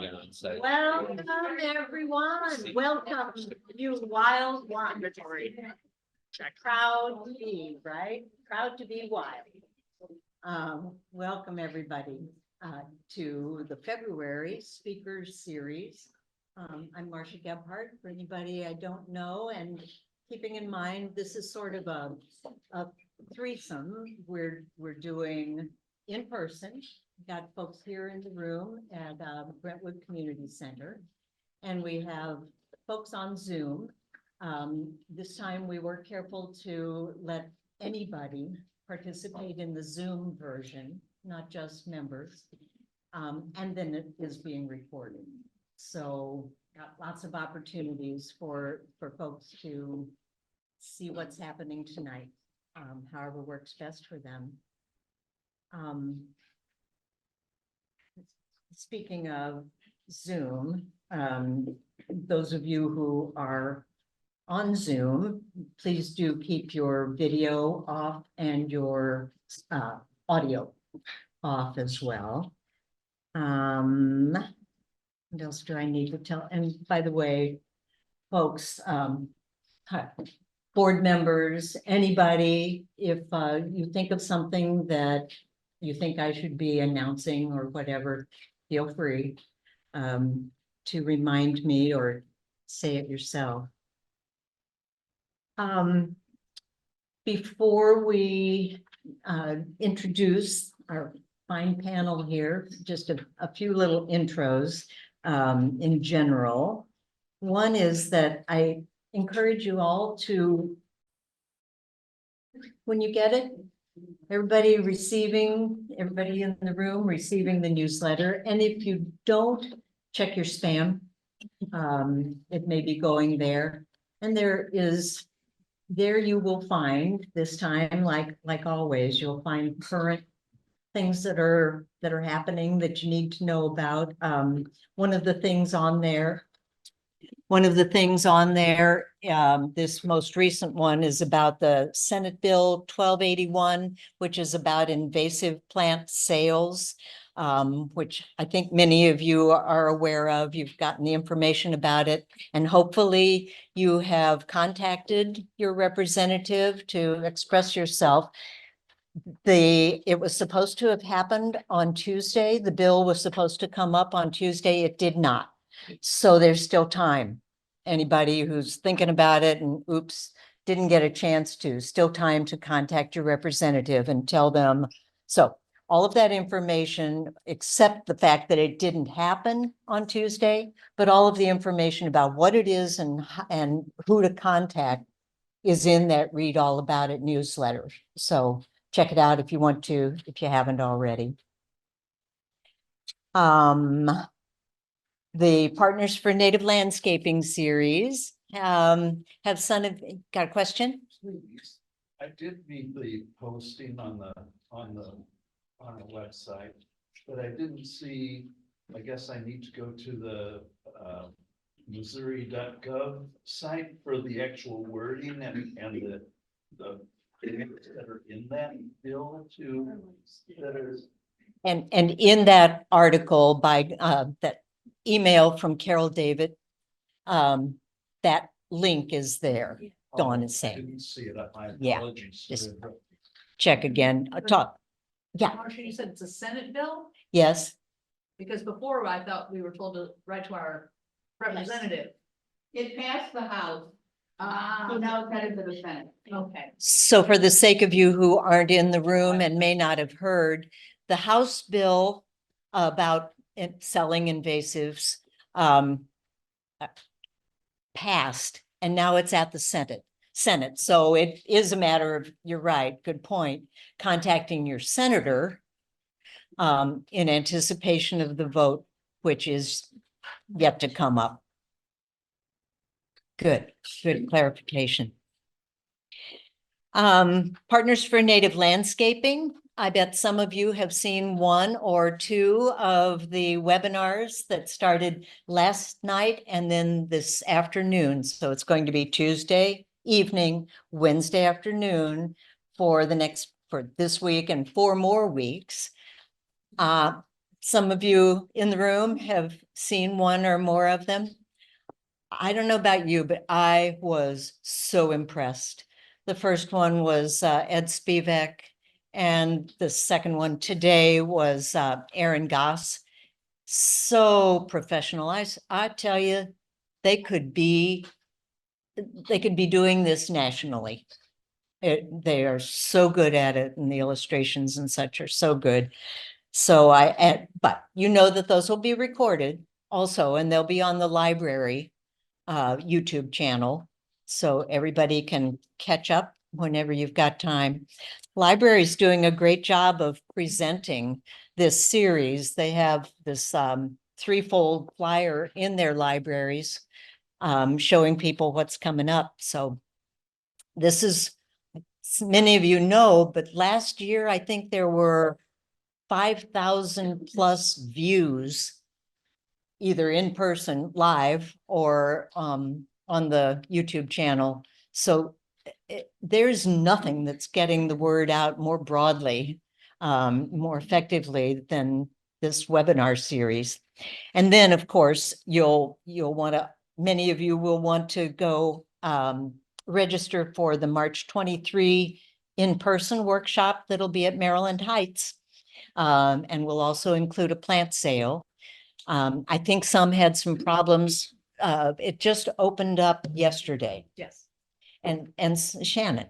Welcome, everyone. Welcome, you wild wanderers. Proud to be, right? Proud to be wild. Welcome, everybody, to the February Speakers Series. I'm Marcia Gebhardt, for anybody I don't know, and keeping in mind, this is sort of a threesome. We're doing in person. Got folks here in the room at Brentwood Community Center, and we have folks on Zoom. This time we were careful to let anybody participate in the Zoom version, not just members, and then it is being recorded. So got lots of opportunities for folks to see what's happening tonight, however works best for them. Speaking of Zoom, those of you who are on Zoom, please do keep your video off and your audio off as well. What else do I need to tell? And by the way, folks, board members, anybody, if you think of something that you think I should be announcing or whatever, feel free to remind me or say it yourself. Before we introduce our fine panel here, just a few little intros in general. One is that I encourage you all to, when you get it, everybody in the room receiving the newsletter. And if you don't, check your spam. It may be going there. And there you will find this time, like always, you'll find current things that are happening that you need to know about. One of the things on there, this most recent one is about the Senate Bill 1281, which is about invasive plant sales, which I think many of you are aware of. You've gotten the information about it, and hopefully you have contacted your representative to express yourself. It was supposed to have happened on Tuesday. The bill was supposed to come up on Tuesday. It did not. So there's still time. Anybody who's thinking about it and oops, didn't get a chance to, still time to contact your representative and tell them. So all of that information, except the fact that it didn't happen on Tuesday, but all of the information about what it is and who to contact is in that Read All About It newsletter. So check it out if you want to, if you haven't already. The Partners for Native Landscaping series got a question? I did read the posting on the website, but I didn't see. I guess I need to go to the Missouri.gov site for the actual wording and the things that are in that bill too. And in that article by that email from Carol David, that link is there. Dawn is saying. I didn't see it. My Yeah, apologies. just check again. Talk. Yeah. Marcia, you said it's a Senate bill? Yes. Because before I thought we were told to write to our representative. It passed the House, Ah, so now it's headed to the Senate. okay. So for the sake of you who aren't in the room and may not have heard, the House bill about selling invasives passed, and now it's at the Senate. So it is a matter of, you're right, good point, contacting your senator in anticipation of the vote, which is yet to come up. Good clarification. Partners for Native Landscaping. I bet some of you have seen one or two of the webinars that started last night and then this afternoon. So it's going to be Tuesday evening, Wednesday afternoon for this week and 4 more weeks. some of you in the room have seen one or more of them. I don't know about you, but I was so impressed. The first one was Ed Spivak, and the second one today was Aaron Goss. So professional. I tell you, they could be doing this nationally. They are so good at it, and the illustrations and such are so good. So but you know that those will be recorded also, and they'll be on the library YouTube channel. So everybody can catch up whenever you've got time. Library's doing a great job of presenting this series. They have this threefold flyer in their libraries showing people what's coming up. So this is, many of you know, but last year I think there were 5,000 plus views, either in person live or on the YouTube channel. So there's nothing that's getting the word out more broadly, more effectively than this webinar series. And then, of course, you'll want to, many of you will want to go register for the March 23 in-person workshop that'll be at Maryland Heights. And we'll also include a plant sale. I think some had some problems. It just opened up yesterday. Yes. And Shannon,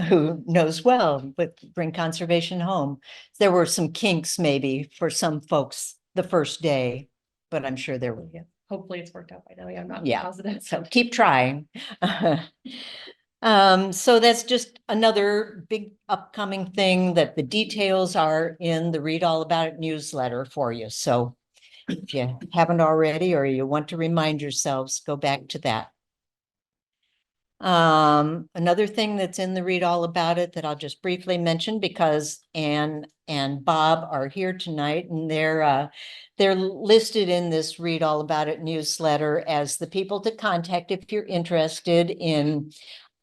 who knows well, but Bring Conservation Home. There were some kinks maybe for some folks the first day, but I'm sure there were. Hopefully it's worked out by now. Yeah, I'm not Yeah. positive. So keep trying. So that's just another big upcoming thing that the details are in the Read All About It newsletter for you. So if you haven't already, or you want to remind yourselves, go back to that. Another thing that's in the Read All About It that I'll just briefly mention, because Anne and Bob are here tonight, and they're listed in this Read All About It newsletter as the people to contact if you're interested in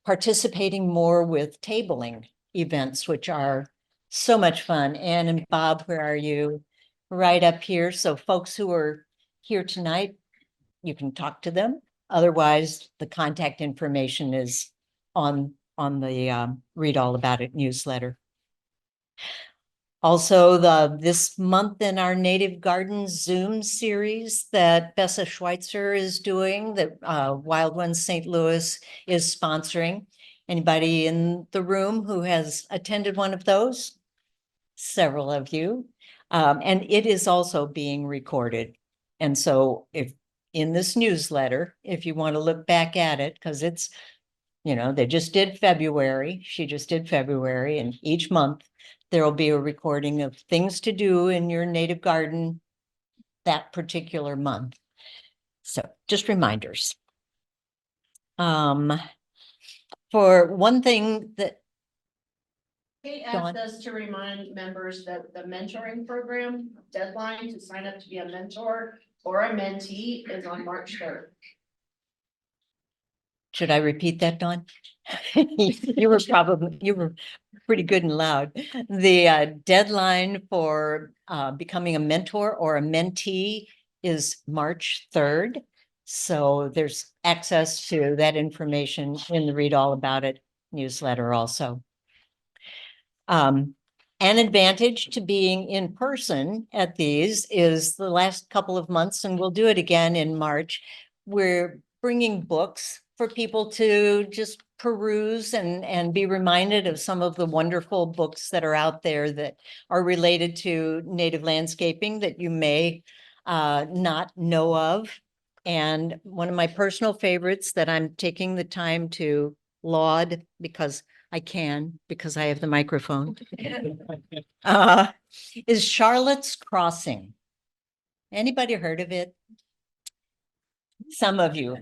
participating more with tabling events, which are so much fun. Anne and Bob, where are you? Right up here. So folks who are here tonight, you can talk to them. Otherwise, the contact information is on the Read All About It newsletter. Also, this month in our Native Gardens Zoom series that Bessa Schweitzer is doing, that Wild Ones St. Louis is sponsoring. Anybody in the room who has attended one of those? Several of you. And it is also being recorded. And so if in this newsletter, if you want to look back at it, because it's, they just did February. She just did February, and each month there will be a recording of things to do in your native garden that particular month. So just reminders. For one thing that Kate Go on. asked us to remind members that the mentoring program deadline to sign up to be a mentor or a mentee is on March 3rd. Should I repeat that, Dawn? You were pretty good and loud. The deadline for becoming a mentor or a mentee is March 3rd. So there's access to that information in the Read All About It newsletter also. An advantage to being in person at these is the last couple of months, and we'll do it again in March, we're bringing books for people to just peruse and be reminded of some of the wonderful books that are out there that are related to native landscaping that you may not know of. And one of my personal favorites that I'm taking the time to laud because I have the microphone, is Charlotte's Crossing. Anybody heard of it? Some of you.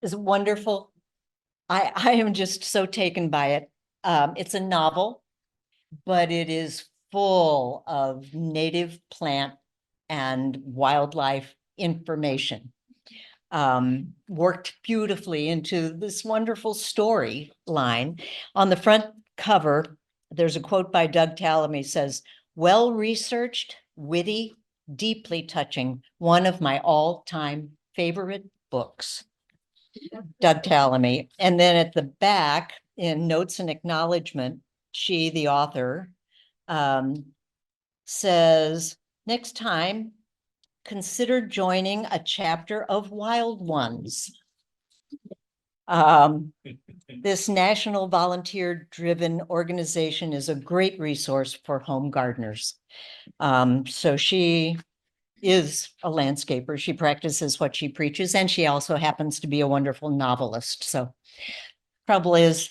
Is wonderful. I am just so taken by it. It's a novel, but it is full of native plant and wildlife information. Worked beautifully into this wonderful story line. On the front cover, there's a quote by Doug Tallamy, says, well-researched, witty, deeply touching, one of my all-time favorite books. Doug Tallamy. And then at the back, in notes and acknowledgement, she, the author, says, next time, consider joining a chapter of Wild Ones. This national volunteer-driven organization is a great resource for home gardeners. So she is a landscaper. She practices what she preaches, and she also happens to be a wonderful novelist. So trouble is,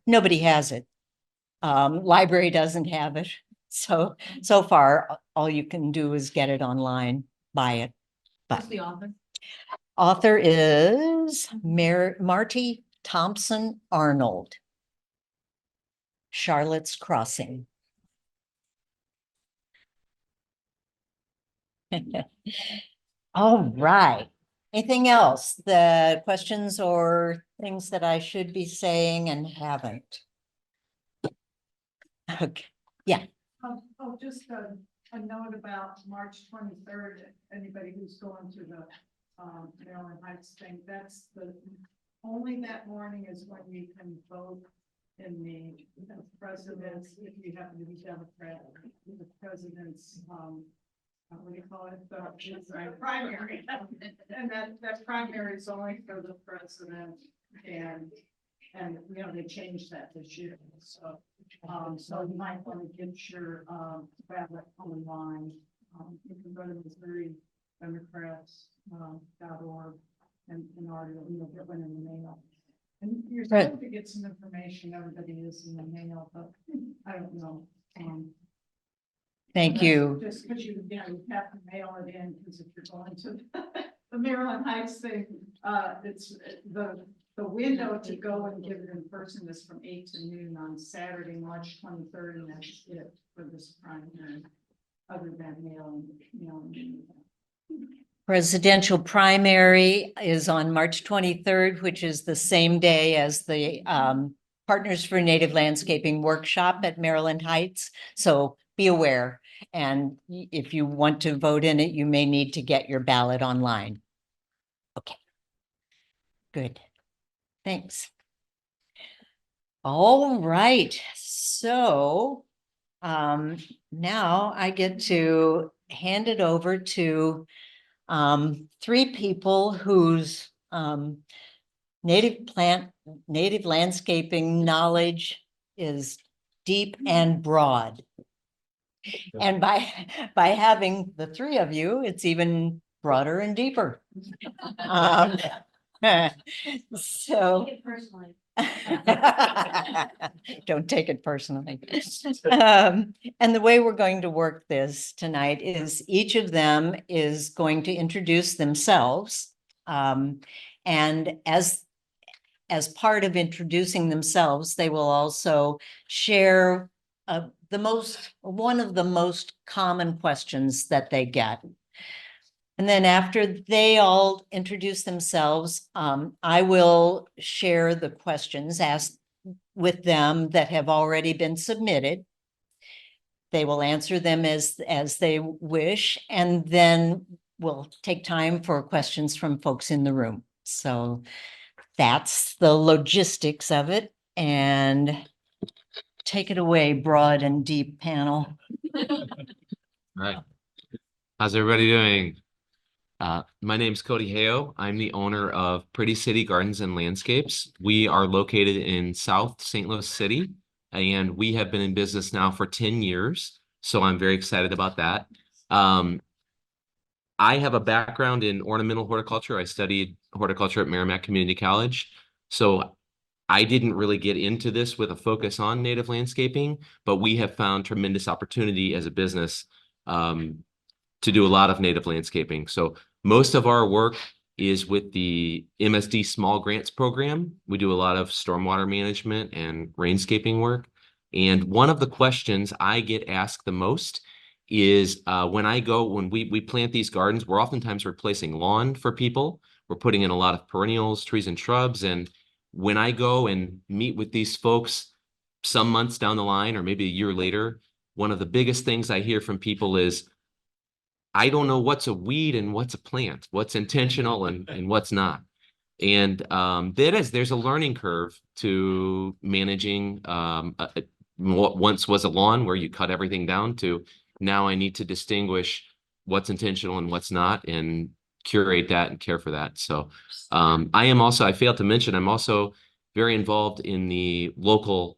nobody has it. Library doesn't have it. So far, all you can do is get it online, buy it. Who's the author? Author is Marty Thompson Arnold. Charlotte's Crossing. All right. Anything else? The questions or things that I should be saying and haven't? Okay. Just a note about March 23rd, anybody who's going to the Maryland Heights thing, that's only that morning is when you can vote in the president's, if you happen to be Democrat, the president's, what do you call it? The primary. And that primary is only for the president, and they changed that this year, so you might want to get your ballot online. You can go to Missouri Democrats.org and already get one in the mail. And you're supposed to get some information. Everybody is in the mail, but I don't know. Thank you. Just because you have to mail it in, because if you're going to the Maryland Heights thing, it's the window to go and give it in person is from 8 to noon on Saturday, March 23rd, and that's it for this primary, other than mailing. Presidential primary is on March 23rd, which is the same day as the Partners for Native Landscaping workshop at Maryland Heights. So be aware. And if you want to vote in it, you may need to get your ballot online. Okay. Good. Thanks. All right. So now I get to hand it over to three people whose native landscaping knowledge is deep and broad. And by having the three of you, it's even broader and deeper. So Personally. don't take it personally. And the way we're going to work this tonight is each of them is going to introduce themselves. And as part of introducing themselves, they will also share one of the most common questions that they get. And then after they all introduce themselves, I will share the questions asked with them that have already been submitted. They will answer them as they wish, and then we'll take time for questions from folks in the room. So that's the logistics of it. And take it away, broad and deep panel. All right. How's everybody doing? My name's Cody Heo. I'm the owner of Pretty City Gardens and Landscapes. We are located in South St. Louis City, and we have been in business now for 10 years. So I'm very excited about that. I have a background in ornamental horticulture. I studied horticulture at Merrimack Community College. So I didn't really get into this with a focus on native landscaping, but we have found tremendous opportunity as a business to do a lot of native landscaping. So most of our work is with the MSD Small Grants Program. We do a lot of stormwater management and rainscaping work. And one of the questions I get asked the most is when we plant these gardens, we're oftentimes replacing lawn for people. We're putting in a lot of perennials, trees and shrubs. And when I go and meet with these folks some months down the line, or maybe a year later, one of the biggest things I hear from people is, I don't know what's a weed and what's a plant, what's intentional and what's not. And there's a learning curve to managing what once was a lawn where you cut everything down to now I need to distinguish what's intentional and what's not and curate that and care for that. So I failed to mention, I'm also very involved in the local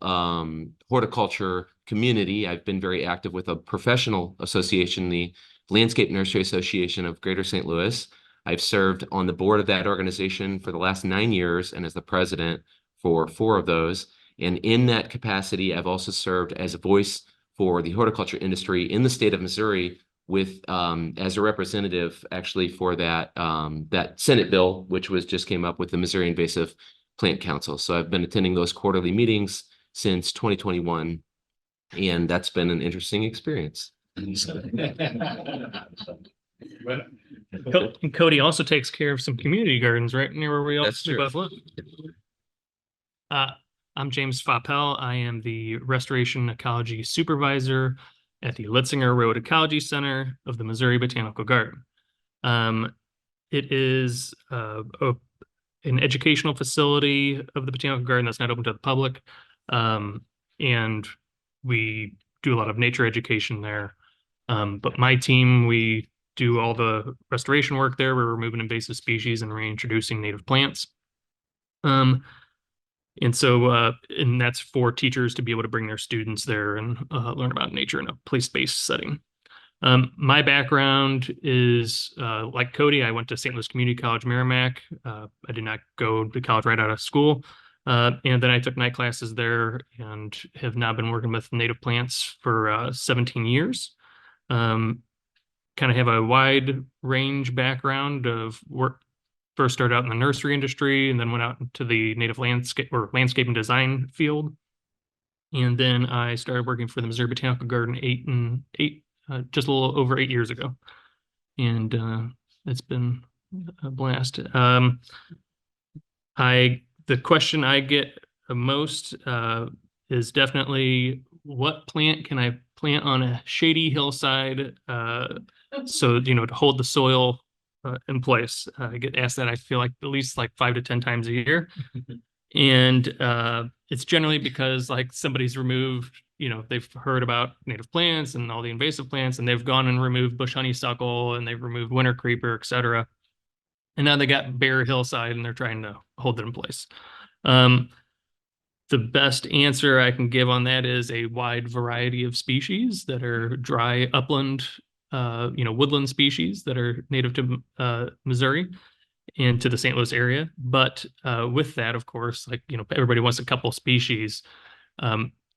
horticulture community. I've been very active with a professional association, the Landscape Nursery Association of Greater St. Louis. I've served on the board of that organization for the last 9 years and as the president for 4 of those. And in that capacity, I've also served as a voice for the horticulture industry in the state of Missouri with as a representative actually for that Senate bill, which just came up with the Missouri Invasive Plant Council. So I've been attending those quarterly meetings since 2021, and that's been an interesting experience. And Cody also takes care of some community gardens right near where we That's true. both live. I'm James Faupel. I am the Restoration Ecology Supervisor at the Litzsinger Road Ecology Center of the Missouri Botanical Garden. It is an educational facility of the Botanical Garden that's not open to the public. And we do a lot of nature education there. But my team, we do all the restoration work there. We're removing invasive species and reintroducing native plants. And that's for teachers to be able to bring their students there and learn about nature in a place-based setting. My background is like Cody. I went to St. Louis Community College, Merrimack. I did not go to college right out of school. And then I took night classes there and have now been working with native plants for 17 years. Kind of have a wide range background of work. First started out in the nursery industry and then went out into the native landscape or landscape and design field. And then I started working for the Missouri Botanical Garden just a little over 8 years ago. And it's been a blast. The question I get the most is definitely, what plant can I plant on a shady hillside so to hold the soil in place. I get asked that, I feel like, at least like 5 to 10 times a year. And it's generally because like somebody's removed, they've heard about native plants and all the invasive plants, and they've gone and removed bush honeysuckle and they've removed winter creeper, etc. And now they got bare hillside and they're trying to hold it in place. The best answer I can give on that is a wide variety of species that are dry upland, woodland species that are native to Missouri and to the St. Louis area. But with that, of course, everybody wants a couple species.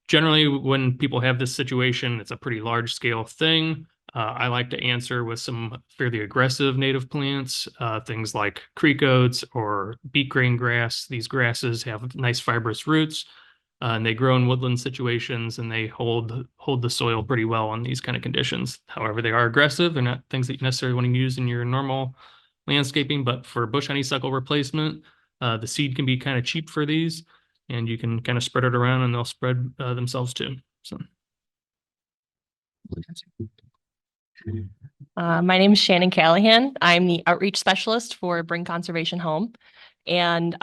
Generally, when people have this situation, it's a pretty large scale thing. I like to answer with some fairly aggressive native plants, things like creek oats or beet grain grass. These grasses have nice fibrous roots, and they grow in woodland situations, and they hold the soil pretty well on these kind of conditions. However, they are aggressive. They're not things that you necessarily want to use in your normal landscaping, but for bush honeysuckle replacement, the seed can be kind of cheap for these, and you can kind of spread it around and they'll spread themselves too. So. My name is Shannon Callahan. I'm the outreach specialist for Bring Conservation Home. And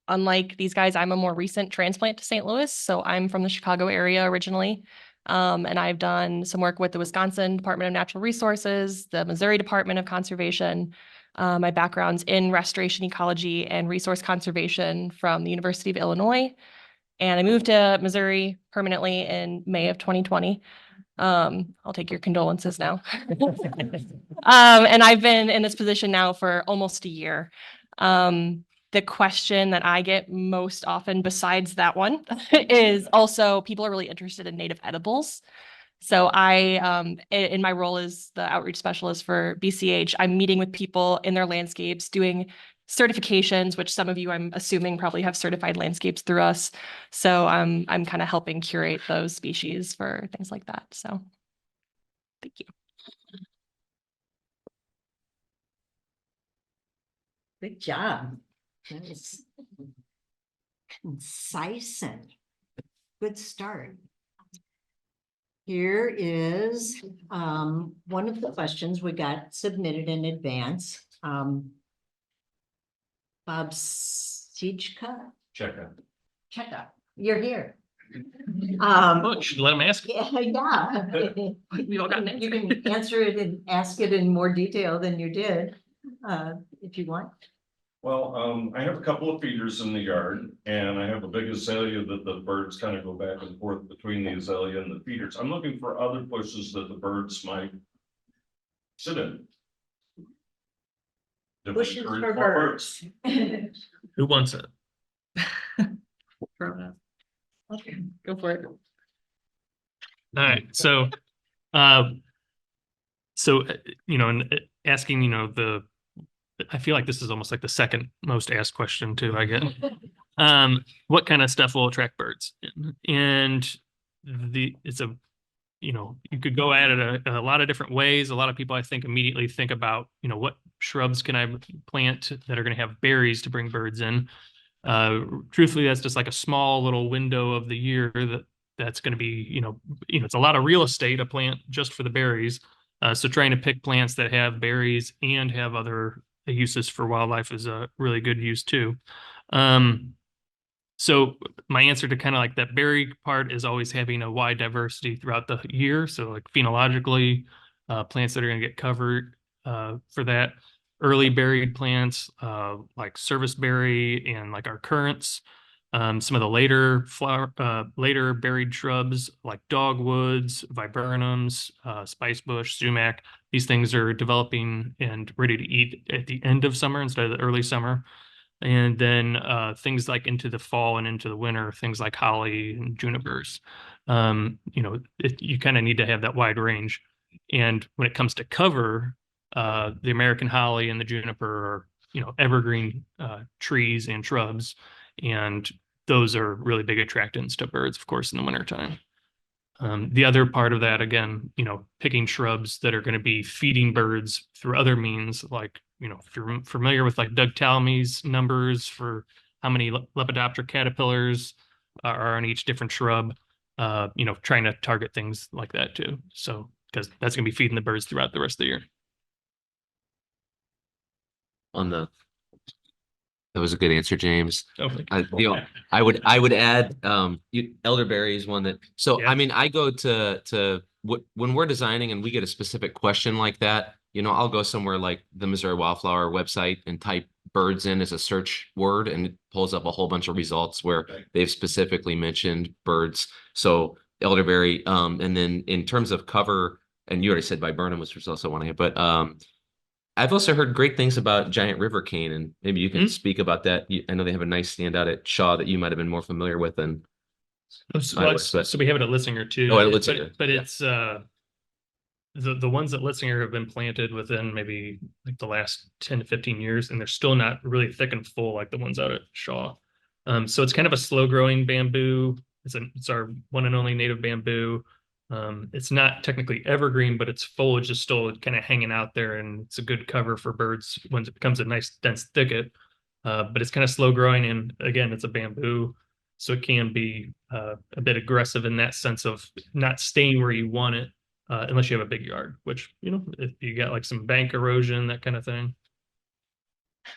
unlike these guys, I'm a more recent transplant to St. Louis. So I'm from the Chicago area originally. And I've done some work with the Wisconsin Department of Natural Resources, the Missouri Department of Conservation. My background's in restoration ecology and resource conservation from the University of Illinois. And I moved to Missouri permanently in May of 2020. I'll take your condolences now. And I've been in this position now for almost a year. The question that I get most often besides that one is also people are really interested in native edibles. So I, in my role as the outreach specialist for BCH, I'm meeting with people in their landscapes, doing certifications, which some of you, I'm assuming, probably have certified landscapes through us. So I'm kind of helping curate those species for things like that. So thank you. Good job. That was concise and good start. Here is one of the questions we got submitted in advance. Bob Sichka, Check out. Checka, you're here. Well, you should let them ask. Yeah, yeah. We all got an You answer. can answer it and ask it in more detail than you did, if you want. Well, I have a couple of feeders in the yard and I have a big azalea that the birds kind of go back and forth between the azalea and the feeders. I'm looking for other bushes that the birds might sit in. That would Bushes encourage for more birds. Who wants it? Go for it. All right, so, you know, and asking, you know, I feel like this is almost like the second most asked question too, I get. What kind of stuff will attract birds? And it's a, you know, you could go at it a lot of different ways. A lot of people, I think, immediately think about, you know, what shrubs can I plant that are going to have berries to bring birds in? Truthfully, that's just like a small little window of the year that's going to be, you know, it's a lot of real estate, a plant just for the berries. So trying to pick plants that have berries and have other uses for wildlife is a really good use too. So my answer to kind of like that berry part is always having a wide diversity throughout the year. So like phenologically, plants that are going to get covered for that. Early berried plants like serviceberry and like our currants. Some of the later berried shrubs like dogwoods, viburnums, spicebush, sumac. These things are developing and ready to eat at the end of summer instead of the early summer. And then things like into the fall and into the winter, things like holly and junipers. You know, you kind of need to have that wide range. And when it comes to cover, the American holly and the juniper are, you know, evergreen trees and shrubs. And those are really big attractants to birds, of course, in the wintertime. The other part of that, again, you know, picking shrubs that are going to be feeding birds through other means, like, you know, if you're familiar with like Doug Talmey's numbers for how many Lepidoptera caterpillars are on each different shrub, you know, trying to target things like that too. So, because that's going to be feeding the birds throughout the rest of the year. That was a good answer, James. Oh, I would add elderberry is one that, so Yeah. I mean, I go to when we're designing and we get a specific question like that, you know, I'll go somewhere like the Missouri Wildflower website and type birds in as a search word, and it pulls up a whole bunch of results where they've specifically mentioned birds. So elderberry, and then in terms of cover, and you already said viburnum, which was also one I had, but I've also heard great things about giant river cane, and maybe you can speak about that. I know they have a nice standout at Shaw that you might have been more familiar with than So, I was, but- so we have it at Litzsinger too. Oh, at Litzsinger, but yeah. it's the ones at Litzsinger have been planted within maybe like the last 10 to 15 years, and they're still not really thick and full like the ones out at Shaw. So it's kind of a slow growing bamboo. It's our one and only native bamboo. It's not technically evergreen, but its foliage is still kind of hanging out there, and it's a good cover for birds when it becomes a nice dense thicket. But it's kind of slow growing, and again, it's a bamboo, so it can be a bit aggressive in that sense of not staying where you want it unless you have a big yard, which, you know, if you got like some bank erosion, that kind of thing.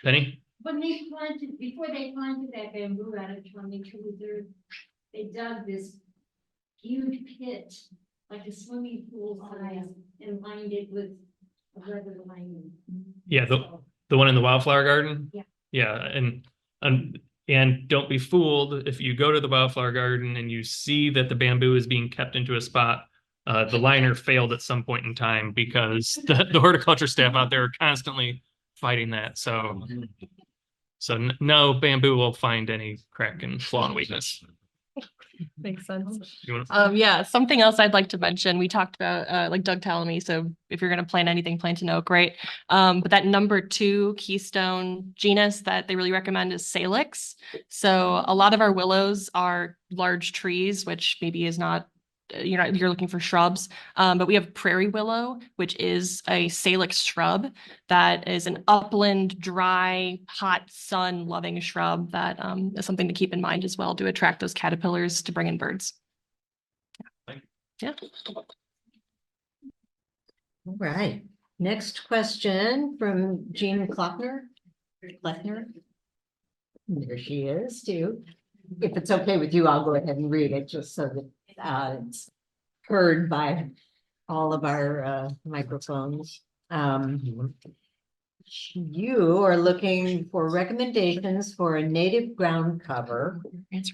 Penny? When they planted, before they planted that bamboo out of 22, they dug this huge pit, like a swimming pool size, and lined it with a rubber lining. Yeah, the one in the Wildflower Garden? Yeah. Yeah, and don't be fooled if you go to the Wildflower Garden and you see that the bamboo is being kept into a spot. The liner failed at some point in time because the horticulture staff out there are constantly fighting that. So no bamboo will find any crack and flaw and weakness. Makes sense. You wanna- Yeah, something else I'd like to mention, we talked about like Doug Talamy, so if you're going to plant anything, plant an oak, right? But that number 2 keystone genus that they really recommend is Salix. So a lot of our willows are large trees, which maybe is not, you're looking for shrubs, but we have prairie willow, which is a salix shrub that is an upland, dry, hot, sun-loving shrub that is something to keep in mind as well to attract those caterpillars to bring in birds. Yeah. All right, next question from Jean Klockner. There she is too. If it's okay with you, I'll go ahead and read it just so that it's heard by all of our microphones. You are looking for recommendations for a native ground cover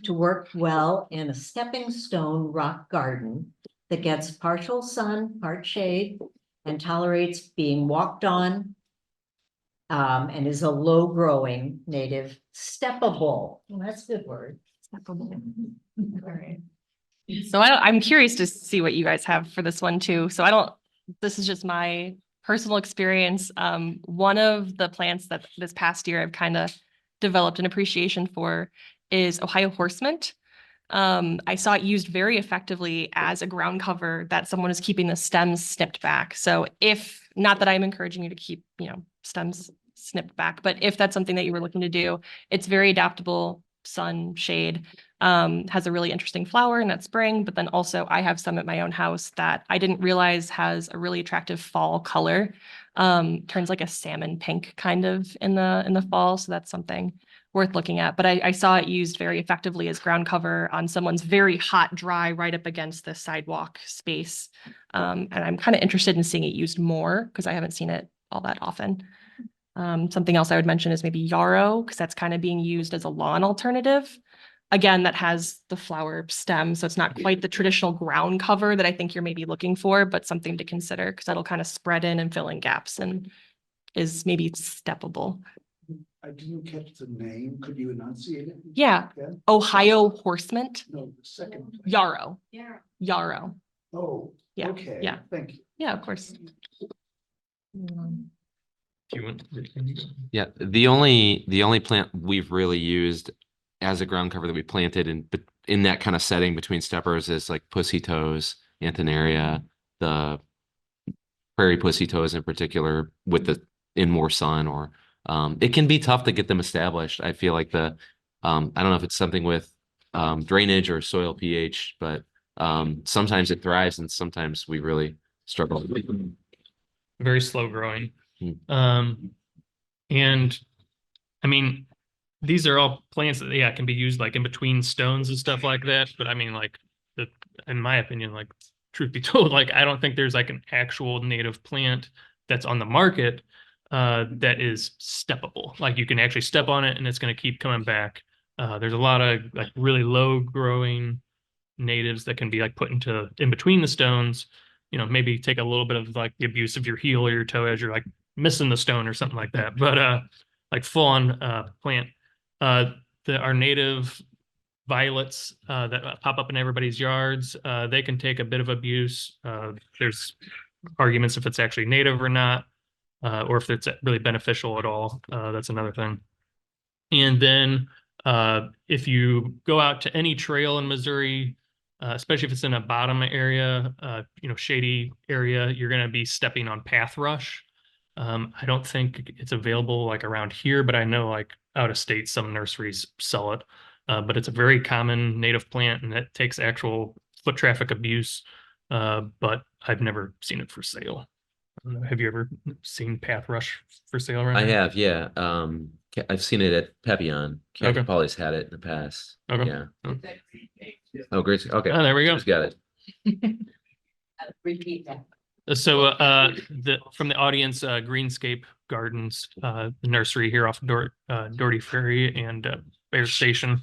to work well in a stepping stone rock garden that gets partial sun, part shade, and tolerates being walked on, and is a low growing native steppable. Well, that's a good word. Steppable. All right. So I'm curious to see what you guys have for this one too. So this is just my personal experience. One of the plants that this past year I've kind of developed an appreciation for is Ohio horsemint. I saw it used very effectively as a ground cover that someone is keeping the stems snipped back. So not that I'm encouraging you to keep, stems snipped back, but if that's something that you were looking to do, it's very adaptable, sun, shade, has a really interesting flower in that spring, but then also I have some at my own house that I didn't realize has a really attractive fall color. Turns like a salmon pink kind of in the fall. So that's something worth looking at. But I saw it used very effectively as ground cover on someone's very hot, dry, right up against the sidewalk space. And I'm kind of interested in seeing it used more because I haven't seen it all that often. Something else I would mention is maybe yarrow, because that's kind of being used as a lawn alternative. Again, that has the flower stem, so it's not quite the traditional ground cover that I think you're maybe looking for, but something to consider because that'll kind of spread in and fill in gaps and is maybe steppable. I didn't catch the name. Could you enunciate it? Yeah. Ohio horsemint. No, the second. Yarrow. Yeah. Yarrow. Oh, Yeah, okay. yeah. Thank you. Yeah, of course. If you want. Yeah, the only plant we've really used as a ground cover that we planted in that kind of setting between steppers is like pussy toes, Anthinaria, the prairie pussy toes in particular, in more sun, or it can be tough to get them established. I feel like I don't know if it's something with drainage or soil pH, but sometimes it thrives and sometimes we really struggle. Very slow growing. And I mean, these are all plants that, can be used like in between stones and stuff like that. But I mean, like, in my opinion, like, truth be told, like, I don't think there's like an actual native plant that's on the market that is steppable. Like, you can actually step on it and it's going to keep coming back. There's a lot of like really low growing natives that can be like put in between the stones, maybe take a little bit of like the abuse of your heel or your toe as you're like missing the stone or something like that. But like full on plant. Our native violets that pop up in everybody's yards, they can take a bit of abuse. There's arguments if it's actually native or not, or if it's really beneficial at all. That's another thing. And then if you go out to any trail in Missouri, especially if it's in a bottom area, shady area, you're going to be stepping on path rush. I don't think it's available like around here, but I know like out of state, some nurseries sell it. But it's a very common native plant and it takes actual foot traffic abuse. But I've never seen it for sale. Have you ever seen path rush for sale around I here? have, yeah. I've seen it at Papillon. Kathy Okay. Polly's had it in the past. Okay. Yeah. Oh. Oh, great. Okay. Oh, there we go. She's got it. Repeat that. So from the audience, Greenscape Gardens, the nursery here off Doherty Ferry and Bear Station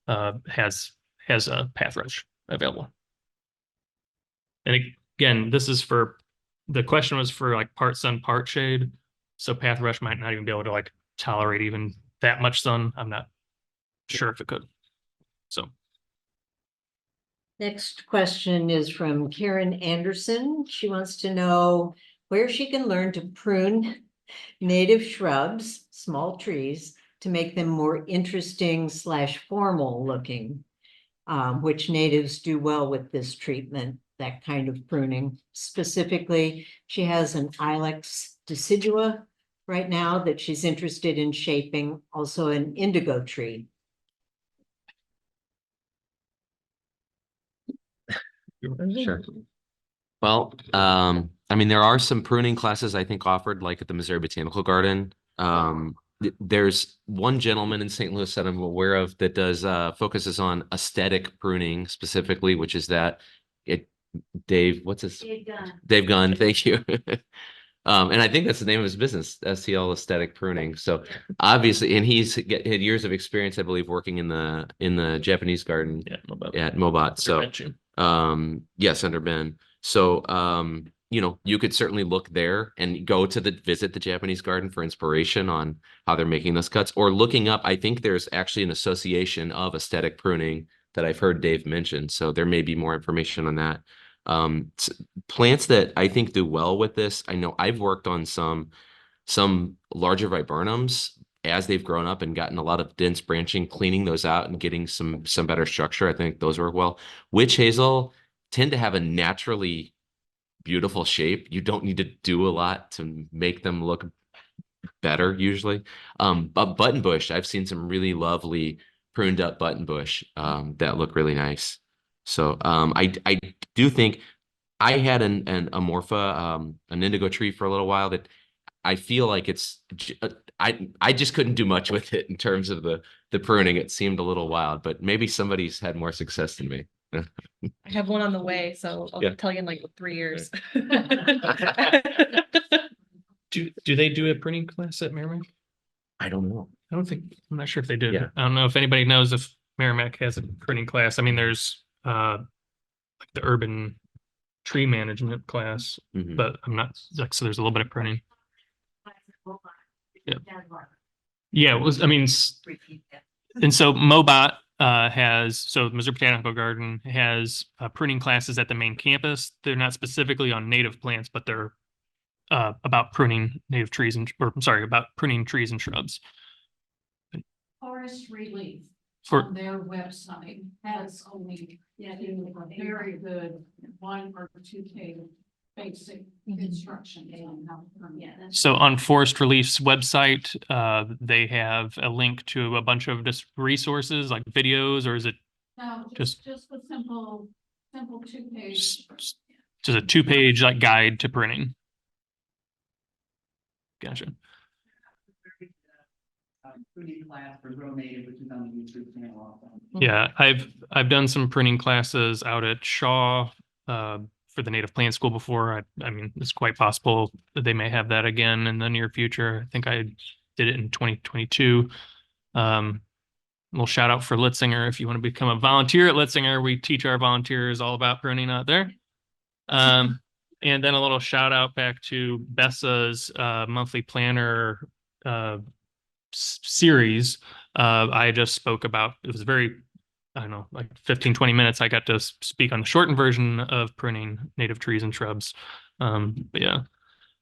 has a path rush available. And again, the question was for like part sun, part shade. So path rush might not even be able to like tolerate even that much sun. I'm not sure if it could. So. Next question is from Karen Anderson. She wants to know where she can learn to prune native shrubs, small trees, to make them more interesting / formal looking, which natives do well with this treatment, that kind of pruning. Specifically, she has an Ilex decidua right now that she's interested in shaping, also an indigo tree. Sure. Well, I mean, there are some pruning classes I think offered, like at the Missouri Botanical Garden. There's one gentleman in St. Louis that I'm aware of that does focuses on aesthetic pruning specifically, which is that Dave, what's his? They've done. Dave Gunn, thank you. And I think that's the name of his business, STL Aesthetic Pruning. So obviously, and had years of experience, I believe, working in the Japanese garden at Mobot. So yes, under Ben. So you could certainly look there and go to visit the Japanese garden for inspiration on how they're making those cuts, or looking up. I think there's actually an association of aesthetic pruning that I've heard Dave mention. So there may be more information on that. Plants that I think do well with this. I know I've worked on some larger viburnums as they've grown up and gotten a lot of dense branching, cleaning those out and getting some better structure. I think those work well. Witch hazel tend to have a naturally beautiful shape. You don't need to do a lot to make them look better usually. But buttonbush, I've seen some really lovely pruned up buttonbush that look really nice. So I do think I had an amorpha, an indigo tree for a little while that I feel like I just couldn't do much with it in terms of the pruning. It seemed a little wild, but maybe somebody's had more success than me. I have one on the way, so I'll Yeah. tell you in like 3 years. Do they do a pruning class at Merrimack? I don't know. I'm not sure if they did. Yeah. I don't know if anybody knows if Merrimack has a pruning class. I mean, there's like the urban tree management class, Mhm. but I'm not like, so there's a little bit of pruning. Yeah. Yeah, it was, I mean, and so Mobot so Missouri Botanical Garden has pruning classes at the main campus. They're not specifically on native plants, but they're about pruning native trees about pruning trees and shrubs. Forest Relief For on their website has only, very good 1 or 2 page basic instructions on how to permit. Yeah, that's. So on Forest Relief's website, they have a link to a bunch of just resources like videos, or is it No, Just- just a simple 2 page. just a 2-page like guide to printing? Gotcha. Pruning class for Grow Native, which is on the YouTube channel also. Yeah, I've done some printing classes out at Shaw for the native plant school before. I mean, it's quite possible that they may have that again in the near future. I think I did it in 2022. Little shout out for Litzsinger. If you want to become a volunteer at Litzsinger, we teach our volunteers all about pruning out there. And then a little shout out back to Bessa's monthly planner series. I just spoke about, it was very, I don't know, like 15-20 minutes. I got to speak on the shortened version of pruning native trees and shrubs. But yeah,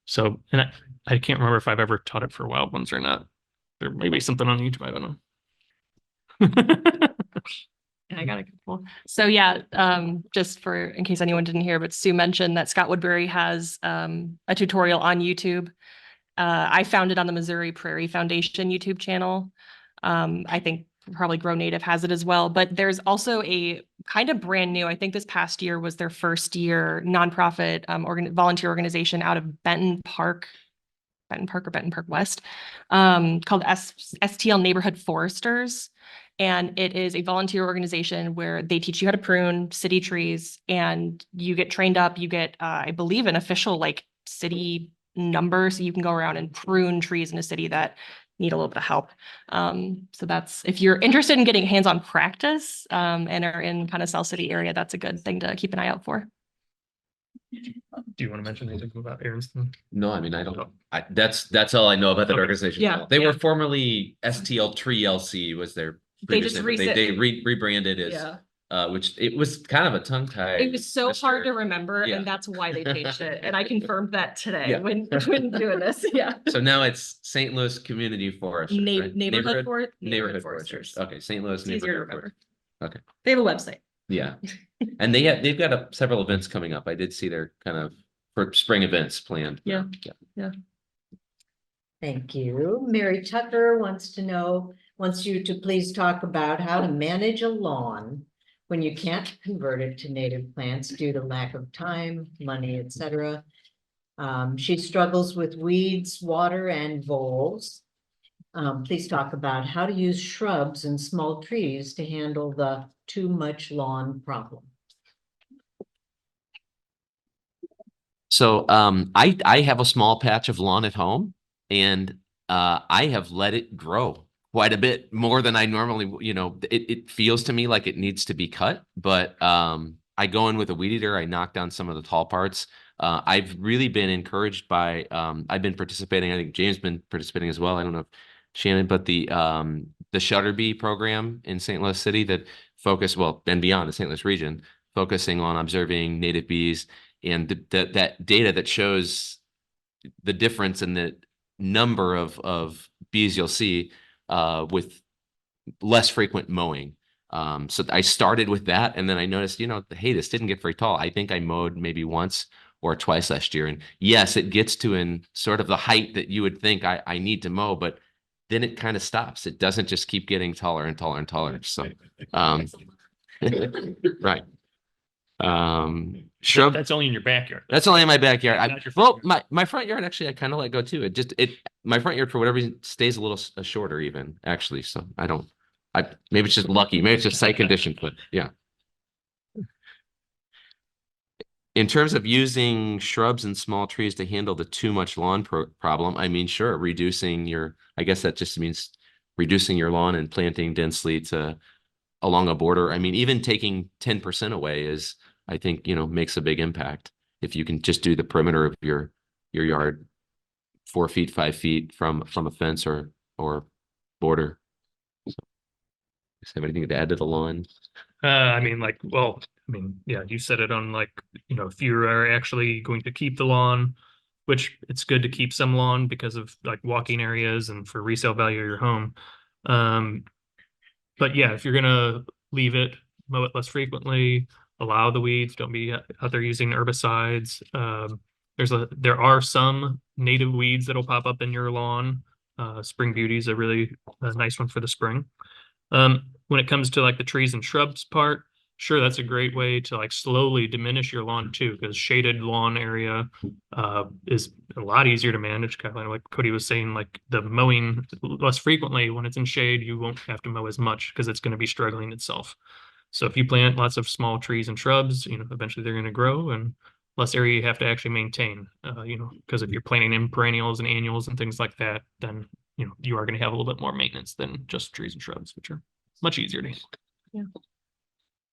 so, and I can't remember if I've ever taught it for wild ones or not. There may be something on YouTube, I don't know. I got a couple. So yeah, just for in case anyone didn't hear, but Sue mentioned that Scott Woodbury has a tutorial on YouTube. I found it on the Missouri Prairie Foundation YouTube channel. I think probably Grow Native has it as well, but there's also a kind of brand new, I think this past year was their first year nonprofit volunteer organization out of Benton Park West, called STL Neighborhood Foresters. And it is a volunteer organization where they teach you how to prune city trees, and you get trained up. You get, I believe, an official like city number, so you can go around and prune trees in a city that need a little bit of help. So that's, if you're interested in getting hands-on practice and are in kind of South City area, that's a good thing to keep an eye out for. Do you want to mention anything about Aaronston? No, I mean, I don't know. That's all I know about that Okay. organization. Yeah, They yeah. were formerly STL Tree LC was their They previous just name, but they rebranded as which it was kind of a tongue tie. It was so hard to remember, Yeah. and that's why they changed it. And I confirmed that today Yeah. when doing this. Yeah. So now it's St. Louis Community Foresters, right? Neighborhood Foresters. Foresters. Okay, St. Louis It's easier to Neighborhood remember. Foresters. Okay. They have a website. Yeah. And they've got several events coming up. I did see their kind of for spring events planned. Yeah. Thank you. Mary Tucker wants you to please talk about how to manage a lawn when you can't convert it to native plants due to lack of time, money, etc. She struggles with weeds, water, and voles. Please talk about how to use shrubs and small trees to handle the too much lawn problem. So I have a small patch of lawn at home, and I have let it grow quite a bit more than I normally, it feels to me like it needs to be cut, but I go in with a weed eater, I knock down some of the tall parts. I've really been encouraged by I've been participating, I think James been participating as well. I don't know if Shannon, but the Shutterbee program in St. Louis City that and beyond the St. Louis region, focusing on observing native bees and that data that shows the difference in the number of bees you'll see with less frequent mowing. So I started with that, and then I noticed, hey, this didn't get very tall. I think I mowed maybe once or twice last year. And yes, it gets to in sort of the height that you would think I need to mow, but then it kind of stops. It doesn't just keep getting taller and taller and taller. So, right. Shrub. That's only in your backyard. That's only in my backyard. Not your front yard. My front yard, actually, I kind of let go too. My front yard for whatever reason stays a little shorter even, actually. So maybe it's just lucky. Maybe it's just site condition, but yeah. In terms of using shrubs and small trees to handle the too much lawn problem, I mean, sure, I guess that just means reducing your lawn and planting densely along a border. I mean, even taking 10% away I think, makes a big impact. If you can just do the perimeter of your yard 4 feet, 5 feet from a fence or border. So, have anything to add to the lawn? Yeah, you said it on if you are actually going to keep the lawn, which it's good to keep some lawn because of like walking areas and for resale value of your home. But yeah, if you're gonna leave it, mow it less frequently, allow the weeds, don't be out there using herbicides. There are some native weeds that'll pop up in your lawn. Spring beauty is a really nice one for the spring. When it comes to like the trees and shrubs part, sure, that's a great way to like slowly diminish your lawn too, because shaded lawn area is a lot easier to manage. Kind of like Cody was saying, like the mowing less frequently when it's in shade, you won't have to mow as much because it's going to be struggling itself. So if you plant lots of small trees and shrubs, eventually they're going to grow, and less area you have to actually maintain. Because if you're planting in perennials and annuals and things like that, then you are going to have a little bit more maintenance than just trees and shrubs, which are much easier to handle.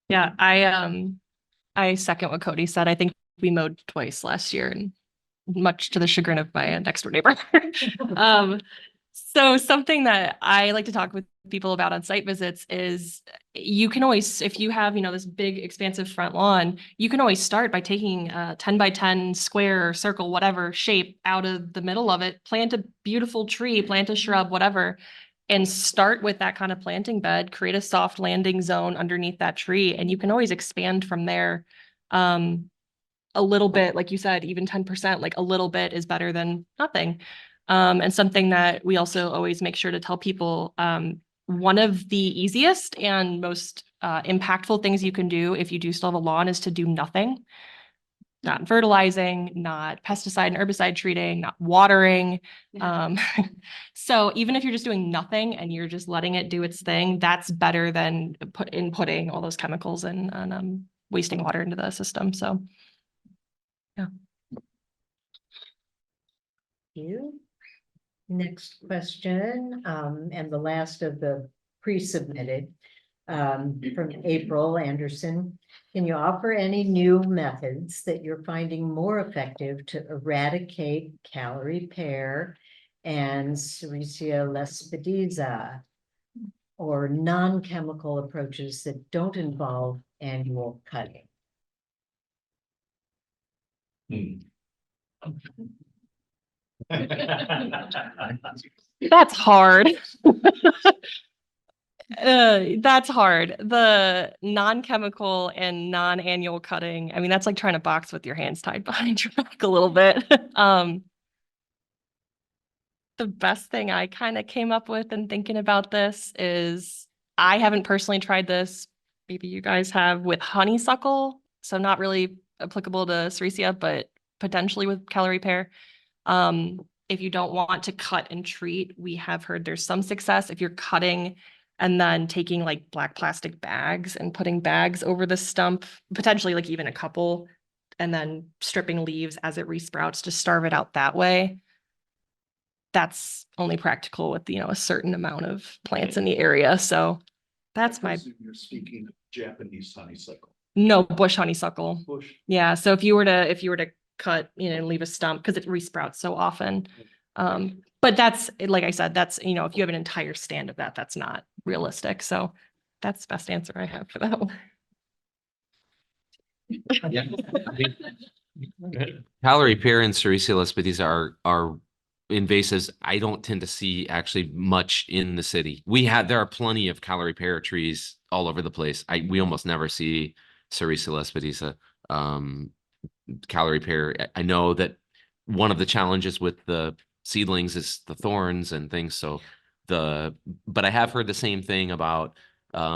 Yeah, I second what Cody said. I think we mowed twice last year, and much to the chagrin of my next door neighbor. So something that I like to talk with people about on site visits is you can always, if you have, this big expansive front lawn, you can always start by taking a 10 by 10 square or circle, whatever shape out of the middle of it, plant a beautiful tree, plant a shrub, whatever, and start with that kind of planting bed, create a soft landing zone underneath that tree. And you can always expand from there. A little bit, like you said, even 10%, like a little bit is better than nothing. And something that we also always make sure to tell people, one of the easiest and most impactful things you can do if you do still have a lawn is to do nothing. Not fertilizing, not pesticide and herbicide treating, not watering. So even if you're just doing nothing and you're just letting it do its thing, that's better than putting all those chemicals and wasting water into the system. So, yeah. Thank you. Next question, and the last of the pre-submitted, from April Anderson. Can you offer any new methods that you're finding more effective to eradicate calorie pear and Sericea lespedeza, or non-chemical approaches that don't involve annual cutting? That's hard. That's hard. The non-chemical and non-annual cutting, I mean, that's like trying to box with your hands tied behind your back a little bit. The best thing I kind of came up with in thinking about this is I haven't personally tried this, maybe you guys have with honeysuckle. So not really applicable to Sericea, but potentially with calorie pear. If you don't want to cut and treat, we have heard there's some success if you're cutting and then taking like black plastic bags and putting bags over the stump, potentially like even a couple, and then stripping leaves as it resprouts to starve it out that way. That's only practical with, a certain amount of plants in the area. So that's I my, presume You're speaking of Japanese honeysuckle. no, bush honeysuckle. Bush. Yeah, so if you were to cut, and leave a stump, because it resprouts so often. But that's, like I said, that's, if you have an entire stand of that, that's not realistic. So that's the best answer I have for that one. Yeah. Calorie pear and Sericea lespedeza are invasives. I don't tend to see actually much in the city. There are plenty of calorie pear trees all over the place. We almost never see Sericea lespedeza. Calorie pear. I know that one of the challenges with the seedlings is the thorns and things. So but I have heard the same thing about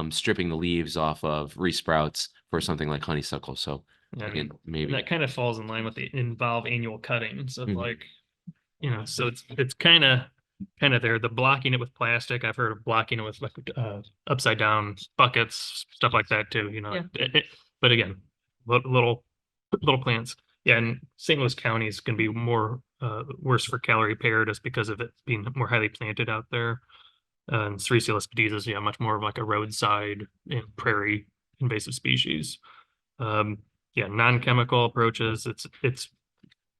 stripping the leaves off of resprouts for something like honeysuckle. So Yeah, again, and maybe that kind of falls in line with the involve annual cutting. So it's Mhm. like, so it's kind of there. The blocking it with plastic, I've heard of blocking it with like upside down buckets, stuff like that too. But again, little plants. Yeah, and St. Louis County is going to be more worse for calorie pear just because of it being more highly planted out there. And Sericea lespedeza is much more of like a roadside and prairie invasive species. Yeah, non-chemical approaches. It's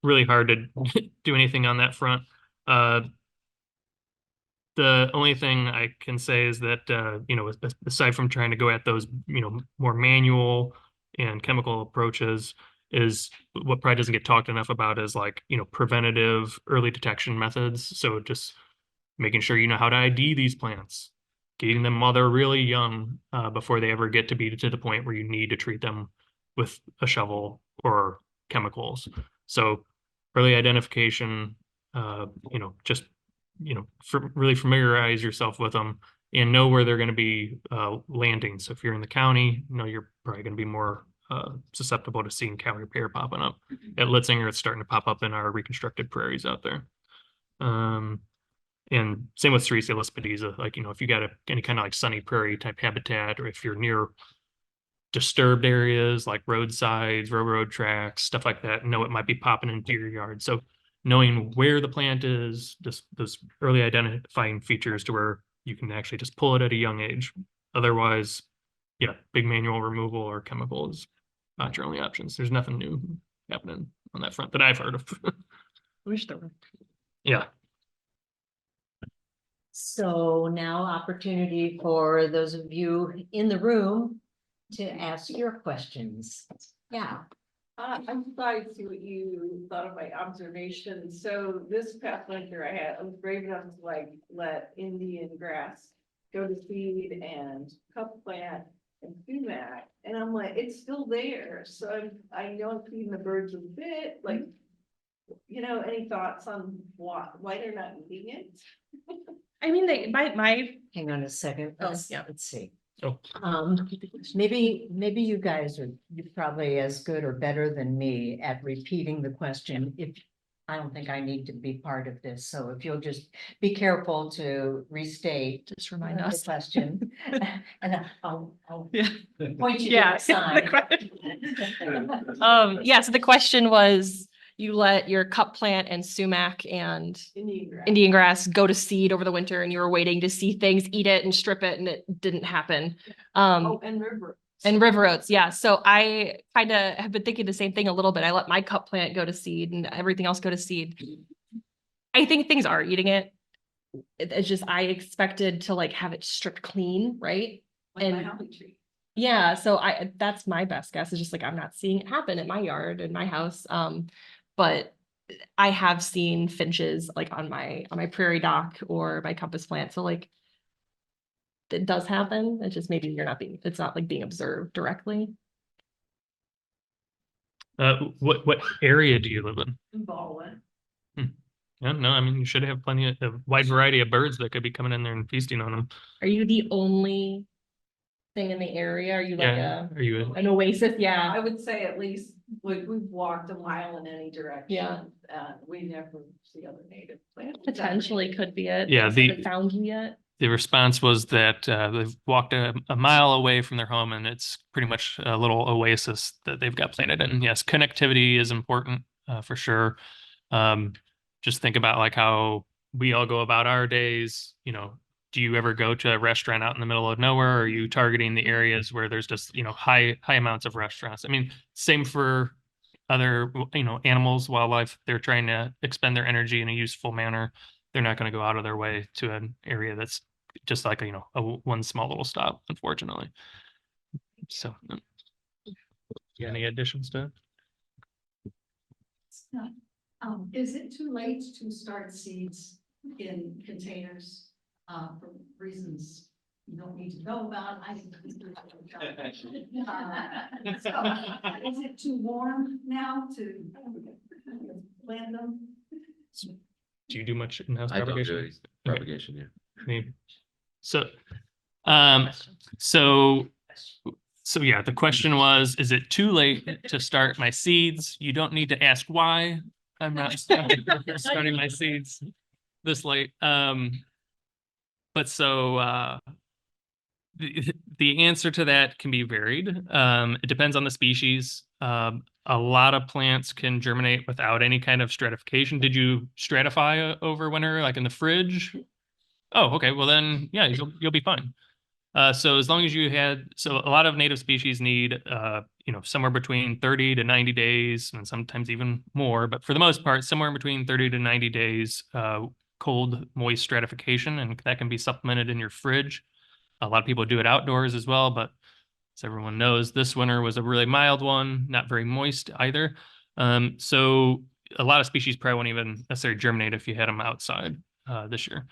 really hard to do anything on that front. The only thing I can say is that aside from trying to go at those more manual and chemical approaches, is what probably doesn't get talked enough about is like preventative early detection methods. So just making sure you know how to ID these plants, getting them while they're really young before they ever get to be to the point where you need to treat them with a shovel or chemicals. So early identification, just really familiarize yourself with them and know where they're going to be landing. So if you're in the county, you're probably going to be more susceptible to seeing calorie pear popping up. At Litzsinger, it's starting to pop up in our reconstructed prairies out there. And same with Sericea lespedeza. Like, if you got any kind of like sunny prairie type habitat, or if you're near disturbed areas like roadsides, railroad tracks, stuff like that, it might be popping into your yard. So knowing where the plant is, just those early identifying features to where you can actually just pull it at a young age. Otherwise, big manual removal or chemicals, not your only options. There's nothing new happening on that front that I've heard of. Wish there were. Yeah. So now opportunity for those of you in the room to ask your questions. Yeah. I'm surprised to see what you thought of my observation. So this past winter I was brave enough to let Indian grass go to seed and cup plant and sumac. And I'm like, it's still there. So I know I'm feeding the birds a bit, any thoughts on why they're not eating it? I mean, my Hang on a second. Oh, Let's yeah. see. Oh. Maybe you guys are probably as good or better than me at repeating the question. I don't think I need to be part of this, so if you'll just be careful to restate. Just remind the us. question. And I'll Yeah. point you to Yeah. the sign. Yeah, so the question was, you let your cup plant and sumac and Indian grass go to seed over the winter, and you were waiting to see things, eat it and strip it, and it didn't happen. And river. And river oats, yeah. So I kind of have been thinking the same thing a little bit. I let my cup plant go to seed and everything else go to seed. I think things are eating it. It's just I expected to have it stripped clean, right? Like my holly tree. Yeah, so that's my best guess. Is just I'm not seeing it happen in my yard, in my house. But I have seen finches on my prairie dock or my compass plant. So it does happen. It's just maybe it's not being observed directly. What area do you live in? In Baldwin. Yeah, no, I mean, you should have plenty of a wide variety of birds that could be coming in there and feasting on them. Are you the only thing in the area? Are you like Yeah, are you? an oasis? I Yeah. would say at least, we've walked a mile in any direction. Yeah. We never see other native plants. Potentially could be it. Yeah, They haven't found you yet. The response was that they've walked a mile away from their home and it's pretty much a little oasis that they've got planted in. Yes, connectivity is important for sure. Just think about like how we all go about our days. You know, do you ever go to a restaurant out in the middle of nowhere? Or are you targeting the areas where there's just, you know, high amounts of restaurants? I mean, same for other, you know, animals, wildlife. They're trying to expend their energy in a useful manner. They're not going to go out of their way to an area that's just like, you know, one small little stop, unfortunately. So, any additions to it? Is it too late to start seeds in containers, for reasons you don't need to know about? Is it too warm now to plant them? Do you do much in-house I don't do propagation? any propagation, yeah. Maybe. So, so yeah, the question was, is it too late to start my seeds? You don't need to ask why I'm not starting my seeds this late. But so the answer to that can be varied. It depends on the species. A lot of plants can germinate without any kind of stratification. Did you stratify over winter, like in the fridge? Oh, okay. Well then, yeah, you'll be fine. So as long as you had, so a lot of native species need, you know, somewhere between 30 to 90 days and sometimes even more, but for the most part, somewhere between 30 to 90 days, cold, moist stratification, and that can be supplemented in your fridge. A lot of people do it outdoors as well, but as everyone knows, this winter was a really mild one, not very moist either. So a lot of species probably won't even necessarily germinate if you had them outside this year.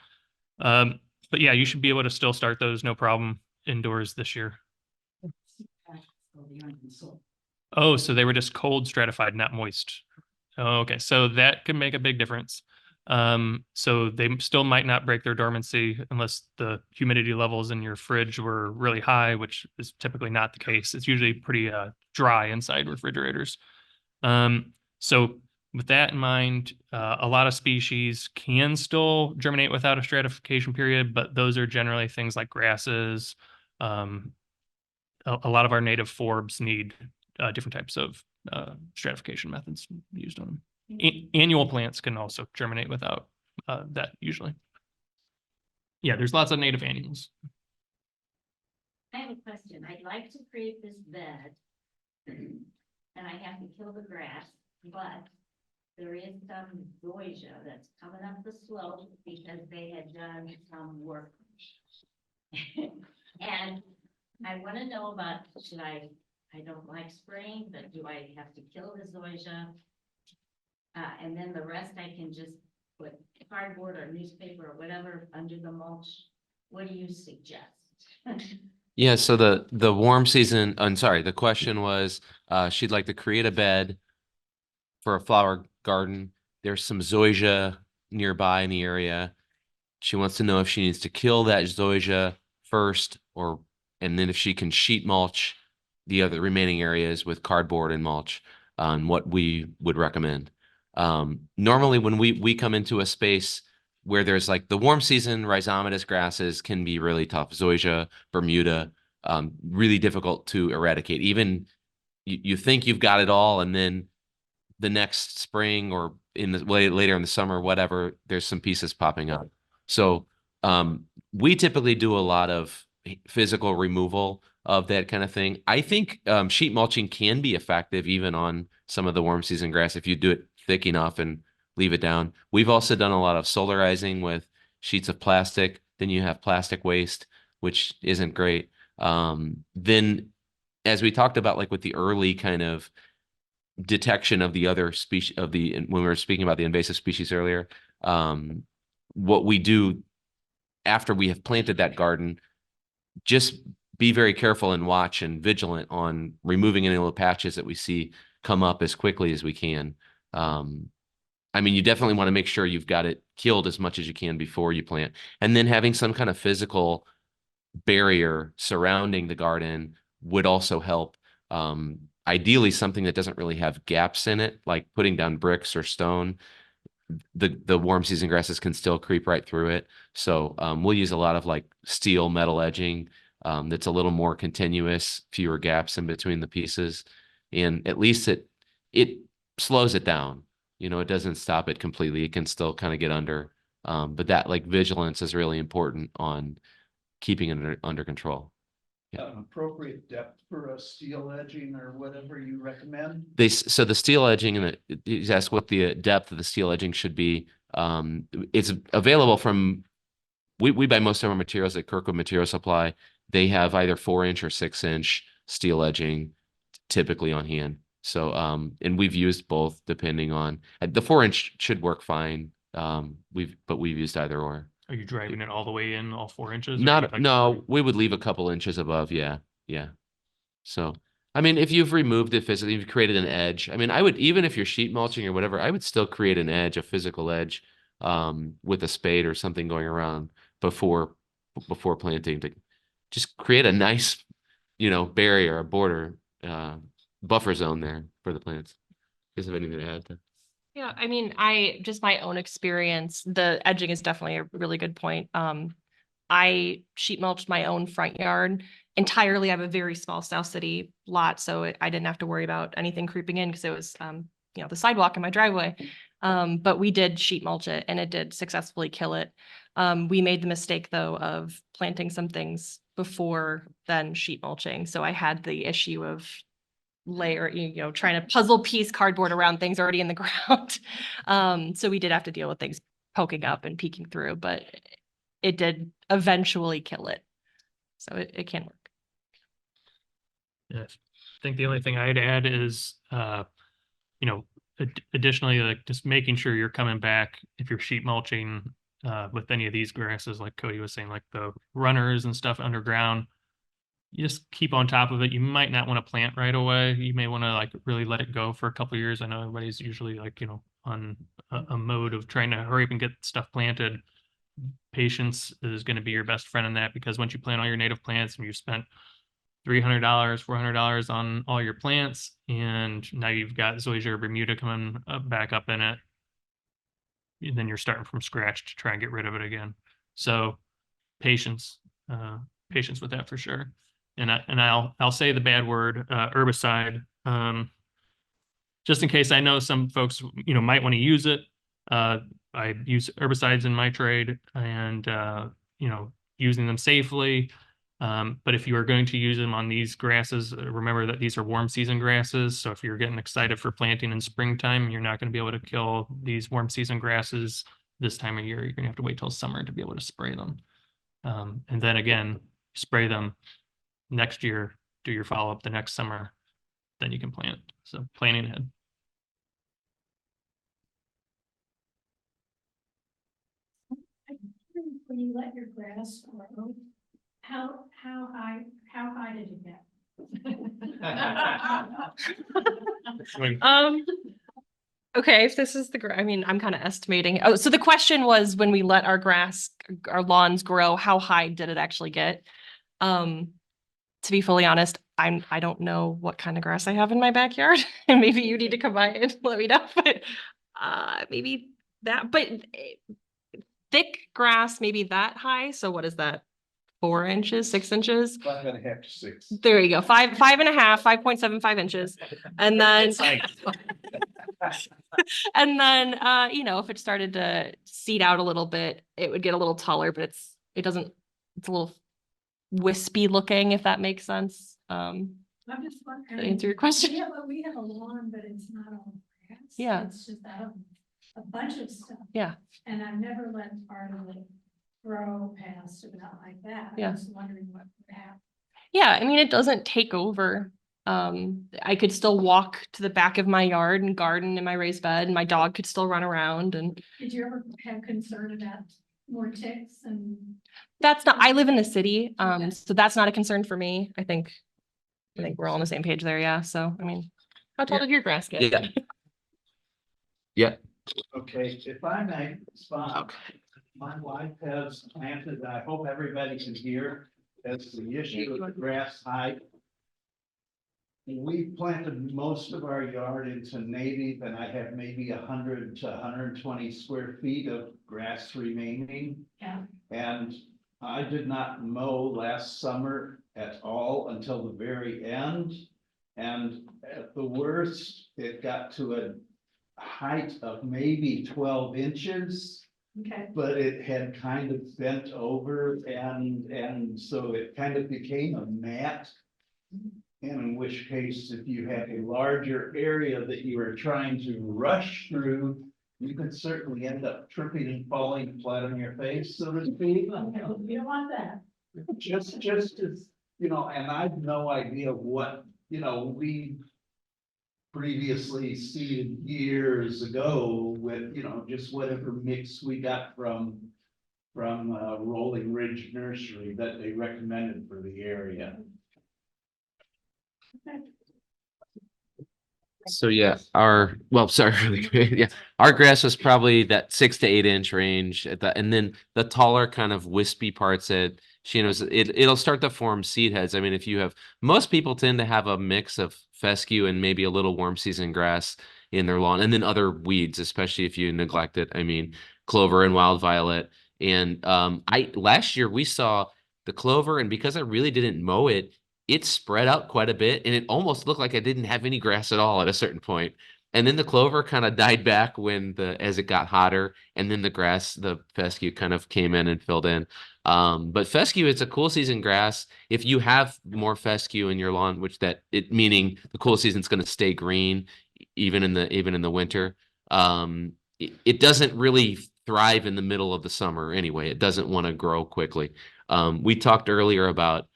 But yeah, you should be able to still start those, no problem, indoors this year. Oh, so they were just cold stratified, not moist. Oh, okay, so that can make a big difference. So they still might not break their dormancy unless the humidity levels in your fridge were really high, which is typically not the case. It's usually pretty dry inside refrigerators. So with that in mind, a lot of species can still germinate without a stratification period, but those are generally things like grasses. A lot of our native forbs need different types of stratification methods used on them. Annual plants can also germinate without that usually. Yeah, there's lots of native annuals. I have a question. I'd like to create this bed. And I have to kill the grass, but there is some zoysia that's coming up the slope because they had done some work. And I want to know about, I don't like spraying, but do I have to kill the zoysia? And then the rest I can just put cardboard or newspaper or whatever under the mulch. What do you suggest? Yeah, so the warm season, I'm sorry, the question was, she'd like to create a bed for a flower garden. There's some zoysia nearby in the area. She wants to know if she needs to kill that zoysia first, and then if she can sheet mulch the other remaining areas with cardboard and mulch, on what we would recommend. Normally when we come into a space where there's like the warm season, rhizomatous grasses can be really tough. Zoysia, Bermuda, really difficult to eradicate. Even you think you've got it all, and then the next spring or later in the summer, whatever, there's some pieces popping up. So we typically do a lot of physical removal of that kind of thing. I think sheet mulching can be effective even on some of the warm season grass if you do it thick enough and leave it down. We've also done a lot of solarizing with sheets of plastic. Then you have plastic waste, which isn't great. Then as we talked about, like with the early kind of detection of the other species when we were speaking about the invasive species earlier, what we do after we have planted that garden, just be very careful and watch and vigilant on removing any little patches that we see come up as quickly as we can. I mean, you definitely want to make sure you've got it killed as much as you can before you plant, and then having some kind of physical barrier surrounding the garden would also help. Ideally, something that doesn't really have gaps in it, like putting down bricks or stone. The warm season grasses can still creep right through it. So we'll use a lot of like steel metal edging that's a little more continuous, fewer gaps in between the pieces. And at least it slows it down. You know, it doesn't stop it completely. It can still kind of get under. But that like vigilance is really important on keeping it under control. Appropriate depth for a steel edging or whatever you recommend? So the steel edging and you asked what the depth of the steel edging should be. It's available from, we buy most of our materials at Kirkwood Material Supply. They have either 4-inch or 6-inch steel edging typically on hand. So, and we've used both depending on, the 4-inch should work fine. We've used either or. Are you driving it all the way in, all 4 inches? or Not, like- no, we would leave a couple inches above. Yeah. Yeah. So, I mean, if you've removed it physically, you've created an edge. I mean, I would, even if you're sheet mulching or whatever, I would still create an edge, a physical edge, with a spade or something going around before planting to just create a nice, barrier, a border, buffer zone there for the plants. Is there anything to add to? Yeah, I mean, just my own experience, the edging is definitely a really good point. I sheet mulched my own front yard entirely. I have a very small South City lot, so I didn't have to worry about anything creeping in because it was, the sidewalk in my driveway. But we did sheet mulch it and it did successfully kill it. We made the mistake though of planting some things before then sheet mulching. So I had the issue of trying to puzzle piece cardboard around things already in the ground. So we did have to deal with things poking up and peeking through, but it did eventually kill it. So it can work. Yeah, I think the only thing I'd add is, additionally, like just making sure you're coming back if you're sheet mulching with any of these grasses, like Cody was saying, like the runners and stuff underground. You just keep on top of it. You might not want to plant right away. You may want to like really let it go for a couple of years. I know everybody's usually like, on a mode of trying to hurry up and get stuff planted. Patience is going to be your best friend in that, because once you plant all your native plants and you've spent $300, $400 on all your plants, and now you've got Zoysia Bermuda coming back up in it, and then you're starting from scratch to try and get rid of it again. So patience with that for sure. And I'll say the bad word, herbicide, just in case. I know some folks, might want to use it. I use herbicides in my trade, and, using them safely. But if you are going to use them on these grasses, remember that these are warm season grasses. So if you're getting excited for planting in springtime, you're not going to be able to kill these warm season grasses this time of year. You're going to have to wait till summer to be able to spray them. And then again, spray them next year, do your follow-up the next summer, then you can plant. So planning ahead. When you let your grass grow, how high did it get? Okay, if this is I'm kind of estimating. Oh, so the question was, when we let our lawns grow, how high did it actually get? To be fully honest, I don't know what kind of grass I have in my backyard. And maybe you need to come by and let me know, but maybe that, but thick grass, maybe that high. So what is that? 4 inches, 6 inches? 5.5 to 6. There you go. 5.5, 5.75 inches. And then, and then, if it started to seed out a little bit, it would get a little taller, but it's a little wispy looking, if that makes sense. I'm just To wondering. answer your question. Yeah, but we have a lawn, but it's not all grass. Yeah. It's just a bunch of stuff. Yeah. And I've never let part of it grow past about like that. Yeah. I was wondering what would happen. Yeah, it doesn't take over. I could still walk to the back of my yard and garden in my raised bed, and my dog could still run around. And Did you ever have concern about more ticks and? I live in the city, Okay. so that's not a concern for me. I think we're all on the same page there. Yeah. So, how tall did your grass get? Yeah. Yeah. Okay, if I may respond, my wife has planted, I hope everybody can hear, as the issue of grass height. We planted most of our yard into native, and I have maybe 100 to 120 square feet of grass remaining. Yeah. And I did not mow last summer at all until the very end. And at the worst, it got to a height of maybe 12 inches. Okay. But it had kind of bent over and so it kind of became a mat. In which case, if you had a larger area that you were trying to rush through, you could certainly end up tripping and falling flat on your face, so to speak. You don't want that. Just as, you know, and I've no idea what, you know, we previously seeded years ago with, you know, just whatever mix we got from Rolling Ridge Nursery that they recommended for the area. So yeah, yeah, our grass was probably that 6 to 8 inch range at that, and then the taller kind of wispy parts that she knows it'll start to form seed heads. I mean, if you have, most people tend to have a mix of fescue and maybe a little warm season grass in their lawn, and then other weeds, especially if you neglect it. I mean, clover and wild violet. And last year we saw the clover, and because I really didn't mow it, it spread out quite a bit, and it almost looked like I didn't have any grass at all at a certain point. And then the clover kind of died back as it got hotter, and then the fescue kind of came in and filled in. But fescue, it's a cool season grass. If you have more fescue in your lawn, meaning the cool season's going to stay green even in the winter. It doesn't really thrive in the middle of the summer anyway. It doesn't want to grow quickly. We talked earlier about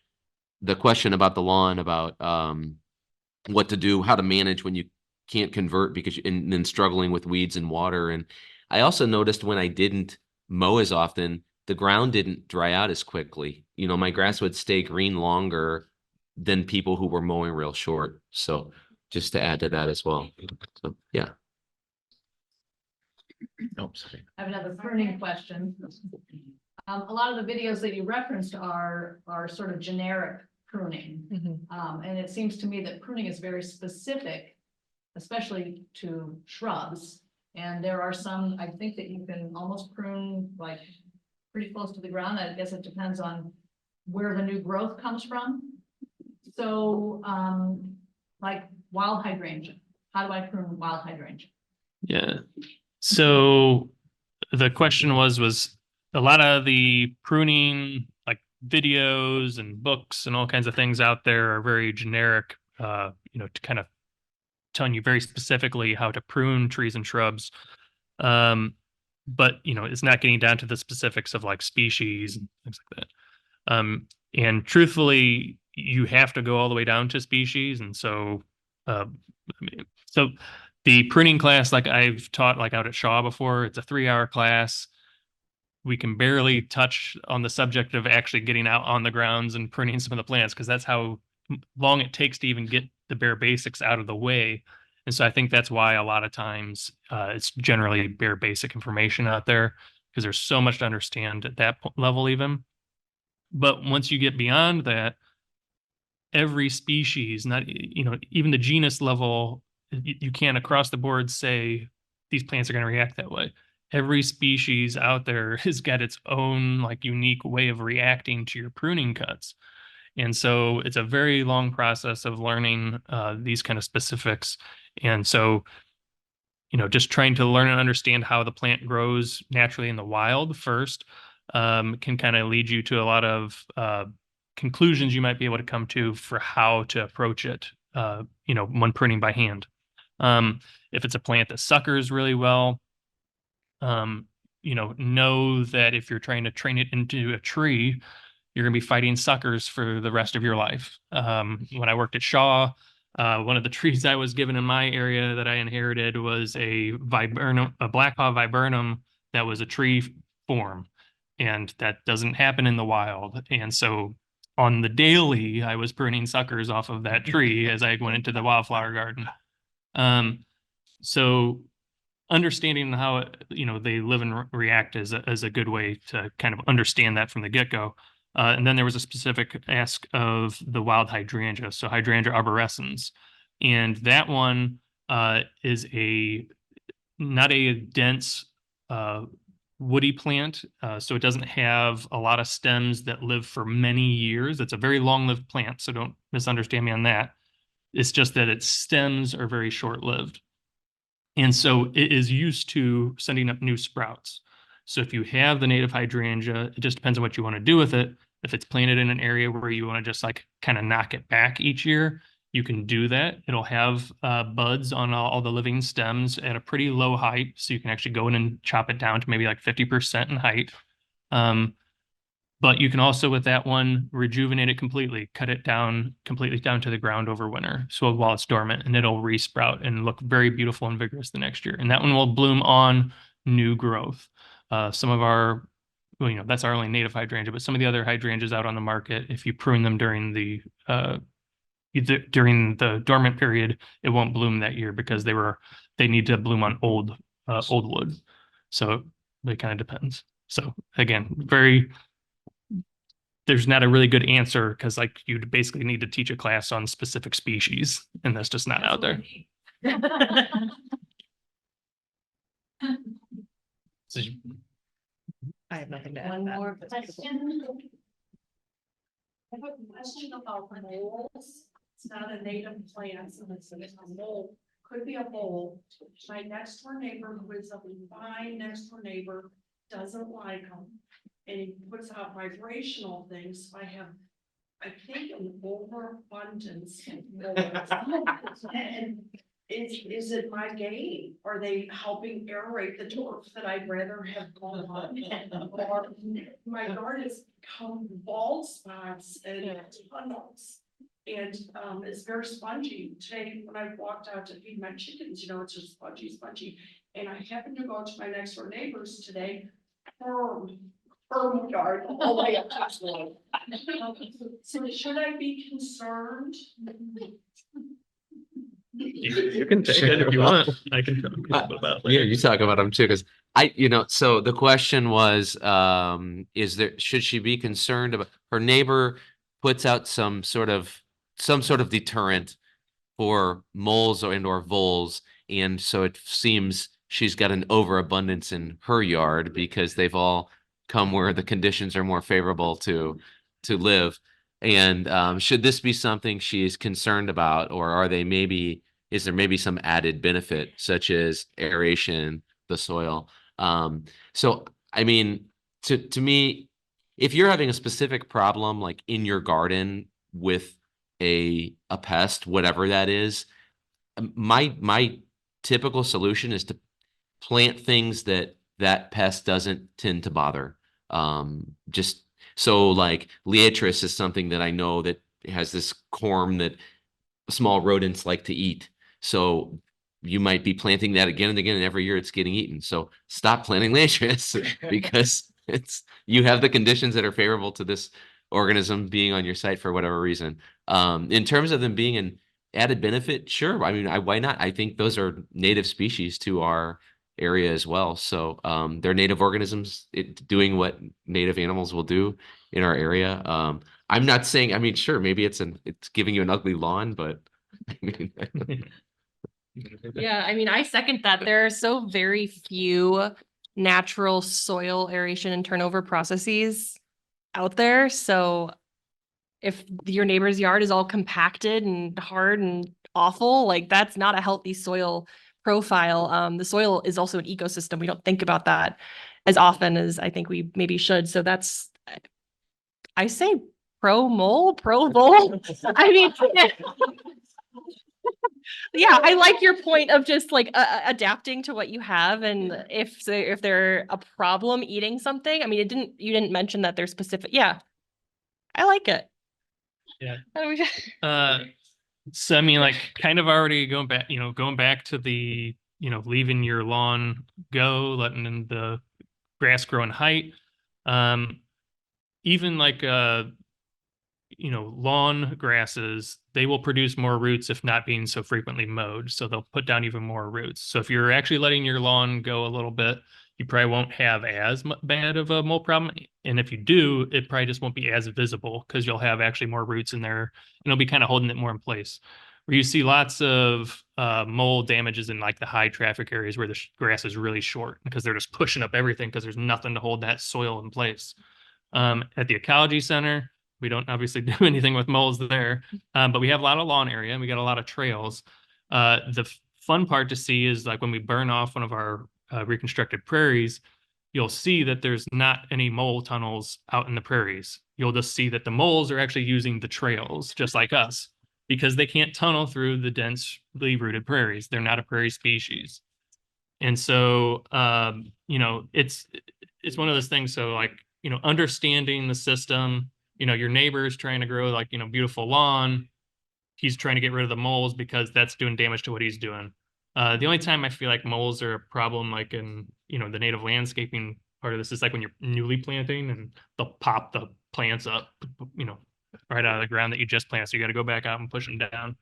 the question about the lawn, about what to do, how to manage when you can't convert and then struggling with weeds and water. And I also noticed when I didn't mow as often, the ground didn't dry out as quickly. You know, my grass would stay green longer than people who were mowing real short. So just to add to that as well. So yeah. Oh, sorry. I have another pruning question. A lot of the videos that you referenced are sort of generic pruning. And it seems to me that pruning is very specific, especially to shrubs. And there are some, I think, that you can almost prune like pretty close to the ground. I guess it depends on where the new growth comes from. So like wild hydrangea, how do I prune wild hydrangea? Yeah. So the question was a lot of the pruning, like videos and books and all kinds of things out there are very generic, to kind of telling you very specifically how to prune trees and shrubs. But, it's not getting down to the specifics of like species and things like that. And truthfully, you have to go all the way down to species. And so, so the pruning class, like I've taught like out at Shaw before, it's a 3-hour class. We can barely touch on the subject of actually getting out on the grounds and pruning some of the plants, because that's how long it takes to even get the bare basics out of the way. And so I think that's why a lot of times it's generally bare basic information out there, because there's so much to understand at that level even. But once you get beyond that, every species, not, even the genus level, you can't across the board say these plants are going to react that way. Every species out there has got its own like unique way of reacting to your pruning cuts. And so it's a very long process of learning these kind of specifics. And so, just trying to learn and understand how the plant grows naturally in the wild first can kind of lead you to a lot of conclusions you might be able to come to for how to approach it, when pruning by hand. If it's a plant that suckers really well, know that if you're trying to train it into a tree, you're going to be fighting suckers for the rest of your life. When I worked at Shaw, one of the trees I was given in my area that I inherited was a black haw viburnum that was a tree form, and that doesn't happen in the wild. And so on the daily, I was pruning suckers off of that tree as I went into the wildflower garden. So understanding how they live and react is a good way to kind of understand that from the get-go. And then there was a specific ask of the wild hydrangea, so hydrangea arborescens. And that one is not a dense woody plant, so it doesn't have a lot of stems that live for many years. It's a very long-lived plant, so don't misunderstand me on that. It's just that its stems are very short-lived. And so it is used to sending up new sprouts. So if you have the native hydrangea, it just depends on what you want to do with it. If it's planted in an area where you want to just like kind of knock it back each year, you can do that. It'll have buds on all the living stems at a pretty low height. So you can actually go in and chop it down to maybe like 50% in height. But you can also, with that one, rejuvenate it completely, cut it down completely down to the ground over winter. So while it's dormant, and it'll resprout and look very beautiful and vigorous the next year. And that one will bloom on new growth. Some of our, well, that's our only native hydrangea, but some of the other hydrangeas out on the market, if you prune them during the dormant period, it won't bloom that year because they need to bloom on old wood. So it kind of depends. So again, there's not a really good answer because like you'd basically need to teach a class on specific species, and that's just not out there. I have nothing to add. One to that. more question. I have a question about moles. It's not a native plant, so it's a mole, could be a mole. My next door neighbor, who is a fine next door neighbor, doesn't like them. And he puts out vibrational things. I think an overabundance of moles. And is it my game? Are they helping aerate the turf that I'd rather have gone on? Or my garden has become bald spots and tunnels. And it's very spongy. Today, when I walked out to feed my chickens, it's just spongy. And I happened to go to my next door neighbors today. Firm yard all the way up to his leg. So should I be concerned? You can take it if you want. I can talk about that later. Yeah, you talk about them too, because so the question was, should she be concerned about her neighbor puts out some sort of deterrent for moles or voles, and so it seems she's got an overabundance in her yard because they've all come where the conditions are more favorable to live. And should this be something she is concerned about, or is there maybe some added benefit such as aeration, the soil? So I mean, to me, if you're having a specific problem like in your garden with a pest, whatever that is, my typical solution is to plant things that pest doesn't tend to bother. Just so like Liatris is something that I know that has this corm that small rodents like to eat. So you might be planting that again and again, and every year it's getting eaten. So stop planting Liatris because you have the conditions that are favorable to this organism being on your site for whatever reason. In terms of them being an added benefit, sure. I mean, why not? I think those are native species to our area as well. So they're native organisms doing what native animals will do in our area. I'm not saying, I mean, sure, maybe it's giving you an ugly lawn, but I mean, Yeah, I mean, I second that. There are so very few natural soil aeration and turnover processes out there. So if your neighbor's yard is all compacted and hard and awful, like that's not a healthy soil profile. The soil is also an ecosystem. We don't think about that as often as I think we maybe should. So I say pro mole, pro vole. I mean, yeah, I like your point of just like adapting to what you have. And if they're a problem eating something, I mean, you didn't mention that they're specific. Yeah, I like it. Yeah. So I mean, like kind of already going back to the, leaving your lawn go, letting in the grass grow in height. Even like, lawn grasses, they will produce more roots if not being so frequently mowed. So they'll put down even more roots. So if you're actually letting your lawn go a little bit, you probably won't have as bad of a mold problem. And if you do, it probably just won't be as visible because you'll have actually more roots in there and it'll be kind of holding it more in place. Where you see lots of mold damages in like the high traffic areas where the grass is really short because they're just pushing up everything because there's nothing to hold that soil in place. At the Ecology Center, we don't obviously do anything with molds there, but we have a lot of lawn area and we got a lot of trails. The fun part to see is like when we burn off one of our reconstructed prairies, you'll see that there's not any mole tunnels out in the prairies. You'll just see that the moles are actually using the trails just like us because they can't tunnel through the densely rooted prairies. They're not a prairie species. And so, it's one of those things. So like, understanding the system, your neighbor's trying to grow like, beautiful lawn. He's trying to get rid of the moles because that's doing damage to what he's doing. The only time I feel like moles are a problem, like in, the native landscaping part of this is like when you're newly planting and they'll pop the plants up, right out of the ground that you just planted. So you got to go back out and push them down.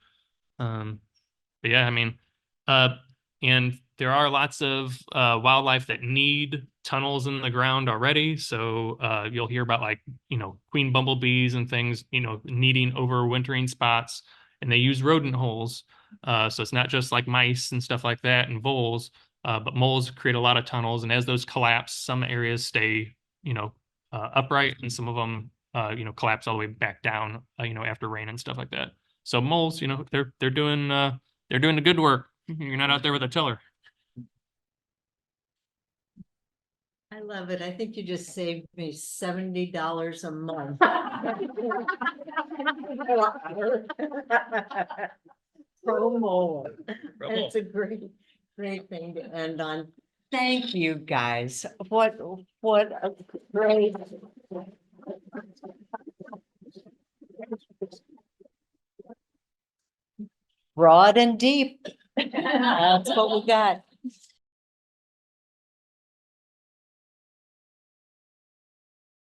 But yeah, I mean, and there are lots of wildlife that need tunnels in the ground already. So you'll hear about like, queen bumblebees and things, needing overwintering spots. And they use rodent holes. So it's not just like mice and stuff like that and voles, but moles create a lot of tunnels. And as those collapse, some areas stay, upright and some of them, collapse all the way back down, after rain and stuff like that. So moles, they're doing the good work. You're not out there with a tiller. I love it. I think you just saved me $70 a month. Promo. It's a great thing to end on. Thank you, guys. What a great. Broad and deep. That's what we got.